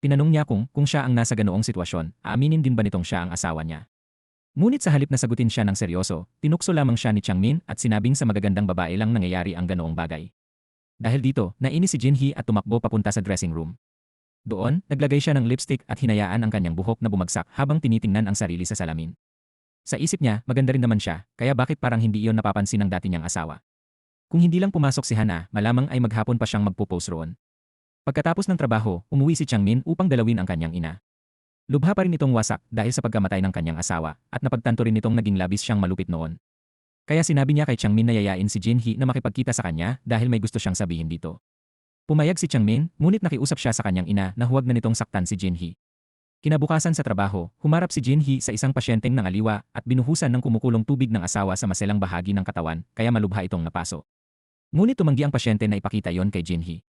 Tinanong niya kung siya ang nasa ganoong sitwasyon, aaminin din ba nitong siya ang asawa niya. Ngunit sa halip na sagutin siya ng seryoso, tinukso lamang siya ni Changmin at sinabing sa magagandang babae lang nangyayari ang ganoong bagay. Dahil dito, nainis si Jinhee at tumakbo papunta sa dressing room. Doon, naglagay siya ng lipstick at hinayaan ang kanyang buhok na bumagsak habang tinitingnan ang sarili sa salamin. Sa isip niya, maganda rin naman siya, kaya bakit parang hindi iyon napapansin ng dati niyang asawa. Kung hindi lang pumasok si Hana, malamang ay maghapon pa siyang magpo-pose roon. Pagkatapos ng trabaho, umuwi si Changmin upang dalawin ang kanyang ina. Lubha pa rin itong wasak dahil sa pagkamatay ng kanyang asawa at napagtanto rin itong naging labis siyang malupit noon. Kaya sinabi niya kay Changmin na yayain si Jinhee na makipagkita sa kanya dahil may gusto siyang sabihin dito. Pumayag si Changmin, ngunit nakiusap siya sa kanyang ina na huwag na nitong saktan si Jinhee. Kinabukasan sa trabaho, humarap si Jinhee sa isang pasyenteng nangaliwa at binuhusan ng kumukulong tubig ng asawa sa maselang bahagi ng katawan kaya malubha itong napaso. Ngunit tumanggi ang pasyente na ipakita yon kay Jinhee.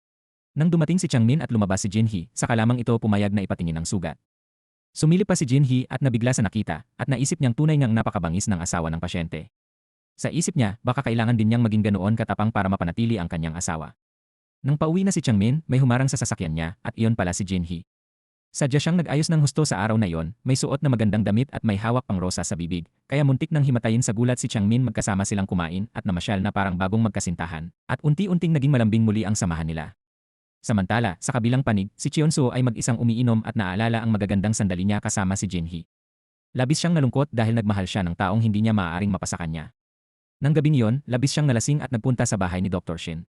Nang dumating si Changmin at lumabas si Jinhee, saka lamang ito pumayag na ipatingin ang sugat. Sumilip pa si Jinhee at nabigla sa nakita at naisip niyang tunay ngang napakabangis ng asawa ng pasyente. Sa isip niya, baka kailangan din niyang maging ganoon katapang para mapanatili ang kanyang asawa. Nang pauwi na si Changmin, may humarang sa sasakyan niya at iyon pala si Jinhee. Sadya siyang nag-ayos ng husto sa araw na iyon, may suot na magandang damit at may hawak pang rosa sa bibig, kaya muntik nang himatayin sa gulat si Changmin magkasama silang kumain at namasyal na parang bagong magkasintahan, at unti-unting naging malambing muli ang samahan nila. Samantala, sa kabilang panig, si Cheonso ay mag-isang umiinom at naalala ang magagandang sandali niya kasama si Jinhee. Labis siyang nalungkot dahil nagmahal siya ng taong hindi niya maaaring mapasa kanya. Nang gabing iyon, labis siyang nalasing at nagpunta sa bahay ni Dr. Shin.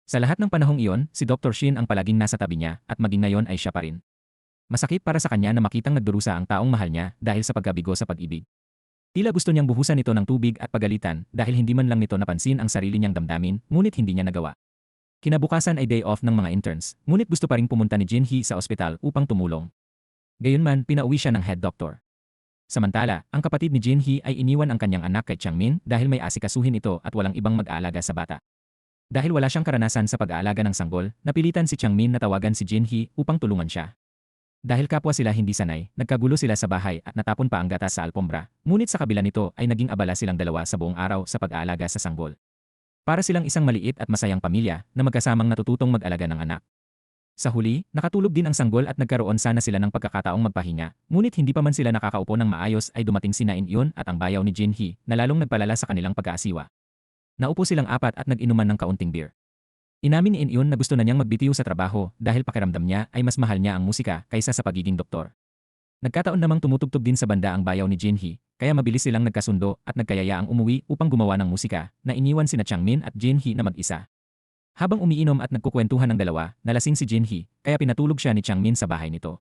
Sa lahat ng panahong iyon, si Dr. Shin ang palaging nasa tabi niya at maging ngayon ay siya pa rin. Masakit para sa kanya na makitang nagdurusa ang taong mahal niya dahil sa pagkabigo sa pag-ibig. Tila gusto niyang buhusan ito ng tubig at pagalitan dahil hindi man lang nito napansin ang sarili niyang damdamin, ngunit hindi niya nagawa. Kinabukasan ay day off ng mga interns, ngunit gusto pa ring pumunta ni Jinhee sa ospital upang tumulong. Gayunman, pinauwi siya ng head doctor. Samantala, ang kapatid ni Jinhee ay iniwan ang kanyang anak kay Changmin dahil may asikasuhin ito at walang ibang mag-aalaga sa bata. Dahil wala siyang karanasan sa pag-aalaga ng sanggol, napilitan si Changmin na tawagan si Jinhee upang tulungan siya. Dahil kapwa sila hindi sanay, nagkagulo sila sa bahay at natapon pa ang gatas sa alpombra, ngunit sa kabila nito ay naging abala silang dalawa sa buong araw sa pag-aalaga sa sanggol. Para silang isang maliit at masayang pamilya na magkasamang natututong mag-alaga ng anak. Sa huli, nakatulog din ang sanggol at nagkaroon sana sila ng pagkakataong magpahinga, ngunit hindi pa man sila nakakaupo ng maayos ay dumating sina In-eun at ang bayaw ni Jinhee na lalong nagpalala sa kanilang pag-aasiwa. Naupo silang apat at nag-inuman ng kaunting beer. Inamin ni In-eun na gusto na niyang magbitiw sa trabaho dahil pakiramdam niya ay mas mahal niya ang musika kaysa sa pagiging doktor. Nagkataon namang tumutugtog din sa banda ang bayaw ni Jinhee, kaya mabilis silang nagkasundo at nagkayayaang umuwi upang gumawa ng musika na iniwan sina Changmin at Jinhee na mag-isa. Habang umiinom at nagkukwentuhan ng dalawa, nalasing si Jinhee, kaya pinatulog siya ni Changmin sa bahay nito.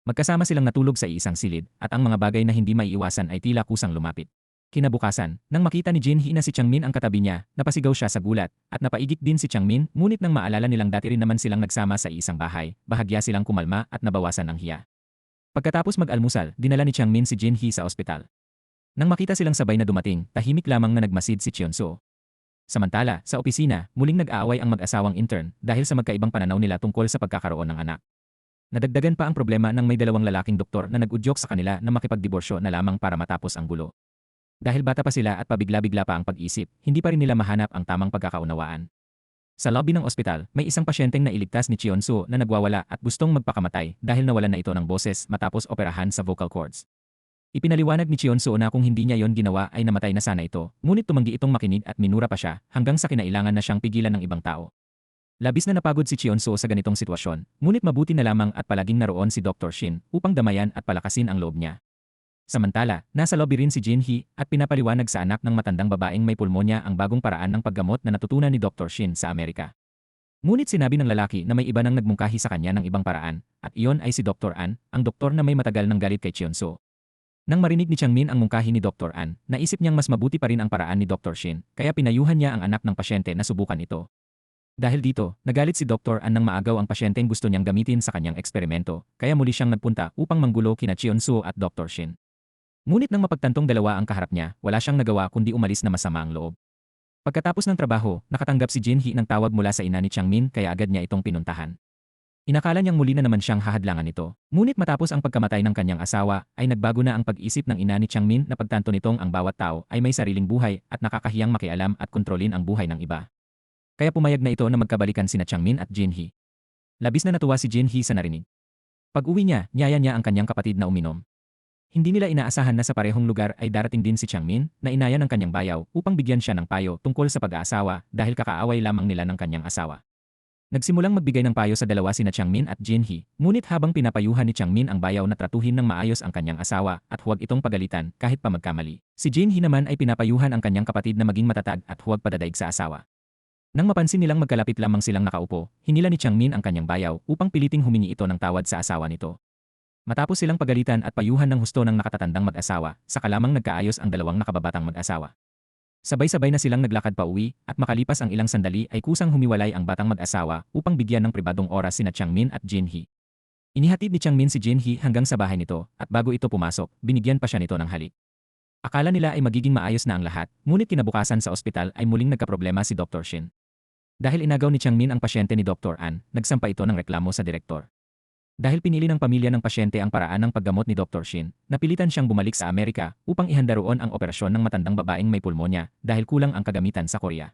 Magkasama silang natulog sa isang silid at ang mga bagay na hindi maiiwasan ay tila kusang lumapit. Kinabukasan, nang makita ni Jinhee na si Changmin ang katabi niya, napasigaw siya sa gulat at napaigik din si Changmin, ngunit nang maalala nilang dati rin naman silang nagsama sa isang bahay, bahagya silang kumalma at nabawasan ng hiya. Pagkatapos mag-almusal, dinala ni Changmin si Jinhee sa ospital. Nang makita silang sabay na dumating, tahimik lamang na nagmasid si Cheonso. Samantala, sa opisina, muling nag-aaway ang mag-asawang intern dahil sa magkaibang pananaw nila tungkol sa pagkakaroon ng anak. Nadagdagan pa ang problema nang may dalawang lalaking doktor na nag-udyok sa kanila na makipagdiborsyo na lamang para matapos ang gulo. Dahil bata pa sila at pabigla-bigla pa ang pag-isip, hindi pa rin nila mahanap ang tamang pagkakaunawaan. Sa lobby ng ospital, may isang pasyenteng nailigtas ni Cheon-soo na nagwawala at gustong magpakamatay dahil nawalan na ito ng boses matapos operahan sa vocal cords. Ipinaliwanag ni Cheon-soo na kung hindi niya yon ginawa ay namatay na sana ito, ngunit tumanggi itong makinig at minura pa siya hanggang sa kinailangan na siyang pigilan ng ibang tao. Labis na napagod si Cheon-soo sa ganitong sitwasyon, ngunit mabuti na lamang at palaging naroon si Dr. Shin upang damayan at palakasin ang loob niya. Samantala, nasa lobby rin si Jin-hee at pinapaliwanag sa anak ng matandang babaeng may pulmonya ang bagong paraan ng paggamot na natutunan ni Dr. Shin sa Amerika. Ngunit sinabi ng lalaki na may iba nang nagmungkahi sa kanya ng ibang paraan, at iyon ay si Dr. An, ang doktor na may matagal ng galit kay Cheon-soo. Nang marinig ni Changmin ang mungkahi ni Dr. An, naisip niyang mas mabuti pa rin ang paraan ni Dr. Shin, kaya pinayuhan niya ang anak ng pasyente na subukan ito. Dahil dito, nagalit si Dr. An nang maagaw ang pasyenteng gusto niyang gamitin sa kanyang eksperimento, kaya muli siyang nagpunta upang manggulo kina Cheon-soo at Dr. Shin. Ngunit nang mapagtantong dalawa ang kaharap niya, wala siyang nagawa kundi umalis na masama ang loob. Pagkatapos ng trabaho, nakatanggap si Jin-hee ng tawag mula sa ina ni Changmin kaya agad niya itong pinuntahan. Inakala niyang muli na naman siyang hahadlangan nito. Ngunit matapos ang pagkamatay ng kanyang asawa, ay nagbago na ang pag-isip ng ina ni Changmin na pagtanto nitong ang bawat tao ay may sariling buhay at nakakahiyang makialam at kontrolin ang buhay ng iba. Kaya pumayag na ito na magkabalikan sina Changmin at Jin-hee. Labis na natuwa si Jin-hee sa narinig. Pag-uwi niya, niyaya niya ang kanyang kapatid na uminom. Hindi nila inaasahan na sa parehong lugar ay darating din si Changmin na inaya ng kanyang bayaw upang bigyan siya ng payo tungkol sa pag-aasawa dahil kakaaway lamang nila ng kanyang asawa. Nagsimulang magbigay ng payo sa dalawa sina Changmin at Jin-hee, ngunit habang pinapayuhan ni Changmin ang bayaw na tratuhin ng maayos ang kanyang asawa at huwag itong pagalitan kahit pa magkamali. Si Jin-hee naman ay pinapayuhan ang kanyang kapatid na maging matatag at huwag padadaig sa asawa. Nang mapansin nilang magkalapit lamang silang nakaupo, hinila ni Changmin ang kanyang bayaw upang piliting humingi ito ng tawad sa asawa nito. Matapos silang pagalitan at payuhan ng husto ng nakatatandang mag-asawa, saka lamang nagkaayos ang dalawang nakababatang mag-asawa. Sabay-sabay na silang naglakad pa uwi at makalipas ang ilang sandali ay kusang humiwalay ang batang mag-asawa upang bigyan ng pribadong oras sina Changmin at Jin-hee. Inihatid ni Changmin si Jin-hee hanggang sa bahay nito at bago ito pumasok, binigyan pa siya nito ng halik. Akala nila ay magiging maayos na ang lahat, ngunit kinabukasan sa ospital ay muling nagkaproblema si Dr. Shin. Dahil inagaw ni Changmin ang pasyente ni Dr. An, nagsampa ito ng reklamo sa direktor. Dahil pinili ng pamilya ng pasyente ang paraan ng paggamot ni Dr. Shin, napilitan siyang bumalik sa Amerika upang ihanda roon ang operasyon ng matandang babaeng may pulmonya dahil kulang ang kagamitan sa Korea.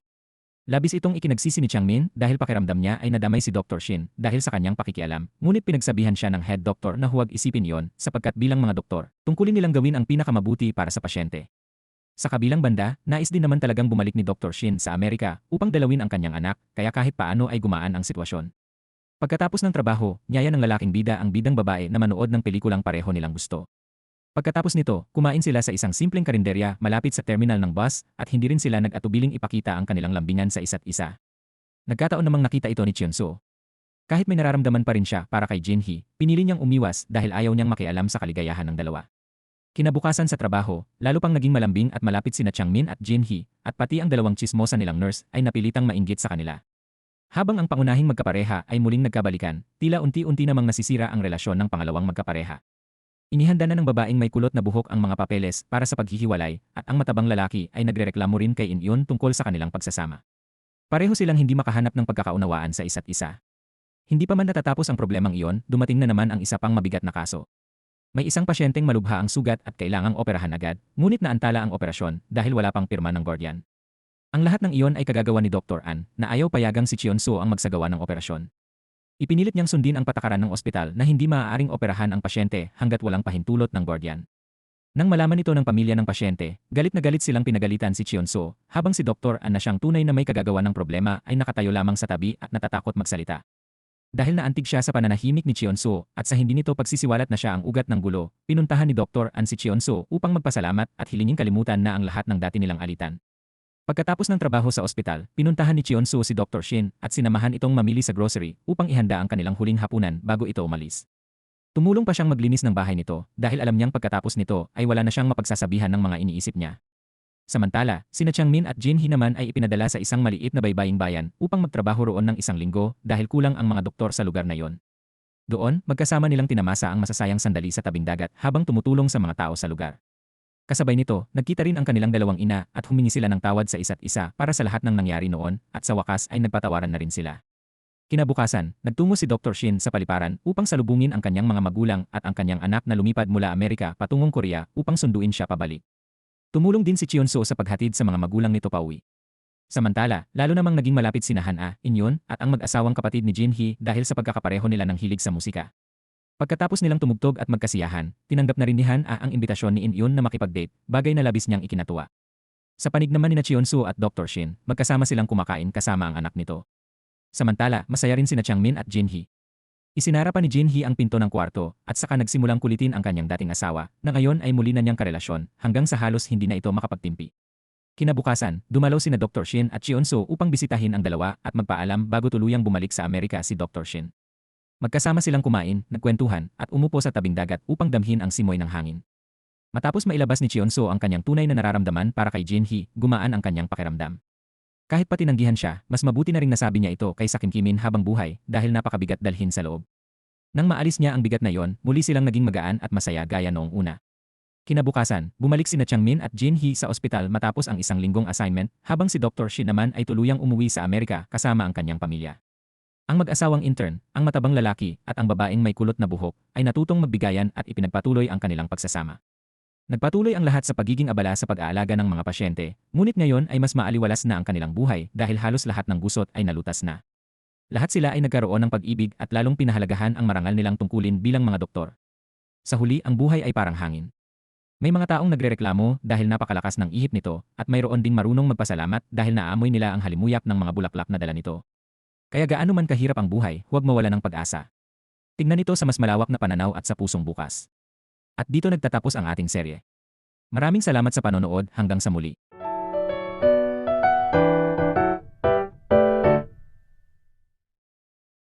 Labis itong ikinagsisi ni Changmin dahil pakiramdam niya ay nadamay si Dr. Shin dahil sa kanyang pakikialam, ngunit pinagsabihan siya ng head doctor na huwag isipin yon sapagkat bilang mga doktor, tungkulin nilang gawin ang pinakamabuti para sa pasyente. Sa kabilang banda, nais din naman talagang bumalik ni Dr. Shin sa Amerika upang dalawin ang kanyang anak kaya kahit paano ay gumaan ang sitwasyon. Pagkatapos ng trabaho, niyaya ng lalaking bida ang bidang babae na manood ng pelikulang pareho nilang gusto. Pagkatapos nito, kumain sila sa isang simpleng karinderya malapit sa terminal ng bus at hindi rin sila nag-atubiling ipakita ang kanilang lambingan sa isa't isa. Nagkataon namang nakita ito ni Cheon-soo. Kahit may nararamdaman pa rin siya para kay Jin-hee, pinili niyang umiwas dahil ayaw niyang makialam sa kaligayahan ng dalawa. Kinabukasan sa trabaho, lalo pang naging malambing at malapit sina Changmin at Jin-hee at pati ang dalawang tsismosa nilang nurse ay napilitang mainggit sa kanila. Habang ang pangunahing magkapareha ay muling nagkabalikan, tila unti-unti namang nasisira ang relasyon ng pangalawang magkapareha. Inihanda na ng babaeng may kulot na buhok ang mga papeles para sa paghihiwalay at ang matabang lalaki ay nagrereklamo rin kay In-eun tungkol sa kanilang pagsasama. Pareho silang hindi makahanap ng pagkakaunawaan sa isa't isa. Hindi pa man natatapos ang problemang iyon, dumating na naman ang isa pang mabigat na kaso. May isang pasyenteng malubha ang sugat at kailangang operahan agad, ngunit naantala ang operasyon dahil wala pang pirma ng guardian. Ang lahat ng iyon ay kagagawa ni Dr. An na ayaw payagang si Cheon-soo ang magsagawa ng operasyon. Ipinilit niyang sundin ang patakaran ng ospital na hindi maaaring operahan ang pasyente hanggat walang pahintulot ng guardian. Nang malaman ito ng pamilya ng pasyente, galit na galit silang pinagalitan si Cheon-soo habang si Dr. An na siyang tunay na may kagagawa ng problema ay nakatayo lamang sa tabi at natatakot magsalita. Dahil naantig siya sa pananahimik ni Cheon-soo at sa hindi nito pagsisiwalat na siya ang ugat ng gulo, pinuntahan ni Dr. An si Cheon-soo upang magpasalamat at hilingin kalimutan na ang lahat ng dati nilang alitan. Pagkatapos ng trabaho sa ospital, pinuntahan ni Cheon-soo si Dr. Shin at sinamahan itong mamili sa grocery upang ihanda ang kanilang huling hapunan bago ito umalis. Tumulong pa siyang maglinis ng bahay nito dahil alam niyang pagkatapos nito ay wala na siyang mapagsasabihan ng mga iniisip niya. Samantala, sina Changmin at Jin-hee naman ay ipinadala sa isang maliit na baybaying bayan upang magtrabaho roon ng isang linggo dahil kulang ang mga doktor sa lugar na yon. Doon, magkasama nilang tinamasa ang masasayang sandali sa tabing dagat habang tumutulong sa mga tao sa lugar. Kasabay nito, nagkita rin ang kanilang dalawang ina at humingi sila ng tawad sa isa't isa para sa lahat ng nangyari noon at sa wakas ay nagpatawaran na rin sila. Kinabukasan, nagtungo si Dr. Shin sa paliparan upang salubungin ang kanyang mga magulang at ang kanyang anak na lumipad mula Amerika patungong Korea upang sunduin siya pabalik. Tumulong din si Cheon-soo sa paghatid sa mga magulang nito pauwi. Samantala, lalo namang naging malapit sina Han-a, In-yoon, at ang mag-asawang kapatid ni Jin-hee dahil sa pagkakapareho nila ng hilig sa musika. Pagkatapos nilang tumugtog at magkasiyahan, tinanggap na rin ni Han-a ang imbitasyon ni In-yoon na makipag-date, bagay na labis niyang ikinatuwa. Sa panig naman ni Cheon-soo at Dr. Shin, magkasama silang kumakain kasama ang anak nito. Samantala, masaya rin sina Changmin at Jin-hee. Isinara pa ni Jin-hee ang pinto ng kwarto at saka nagsimulang kulitin ang kanyang dating asawa na ngayon ay muli na niyang karelasyon hanggang sa halos hindi na ito makapagtimpi. Kinabukasan, dumalaw sina Dr. Shin at Cheon-soo upang bisitahin ang dalawa at magpaalam bago tuluyang bumalik sa Amerika si Dr. Shin. Magkasama silang kumain, nagkwentuhan at umupo sa tabing dagat upang damhin ang simoy ng hangin. Matapos mailabas ni Cheon-soo ang kanyang tunay na nararamdaman para kay Jin-hee, gumaan ang kanyang pakiramdam. Kahit pa tinanggihan siya, mas mabuti na ring nasabi niya ito kaysa kimkimin habang buhay dahil napakabigat dalhin sa loob. Nang maalis niya ang bigat na yon, muli silang naging magaan at masaya gaya noong una. Kinabukasan, bumalik sina Changmin at Jin-hee sa ospital matapos ang isang linggong assignment, habang si Dr. Shin naman ay tuluyang umuwi sa Amerika kasama ang kanyang pamilya. Ang mag-asawang intern, ang matabang lalaki at ang babaeng may kulot na buhok ay natutong magbigayan at ipinagpatuloy ang kanilang pagsasama. Nagpatuloy ang lahat sa pagiging abala sa pag-aalaga ng mga pasyente, ngunit ngayon ay mas maaliwalas na ang kanilang buhay dahil halos lahat ng gusot ay nalutas na. Lahat sila ay nagkaroon ng pag-ibig at lalong pinahalagahan ang marangal nilang tungkulin bilang mga doktor. Sa huli, ang buhay ay parang hangin. May mga taong nagrereklamo dahil napakalakas ng ihip nito at mayroon ding marunong magpasalamat dahil naamoy nila ang halimuyap ng mga bulaklak na dala nito. Kaya gaano man kahirap ang buhay, huwag mawala ng pag-asa. Tingnan ito sa mas malawak na pananaw at sa pusong bukas. At dito nagtatapos ang ating serye. Maraming salamat sa panonood, hanggang sa muli.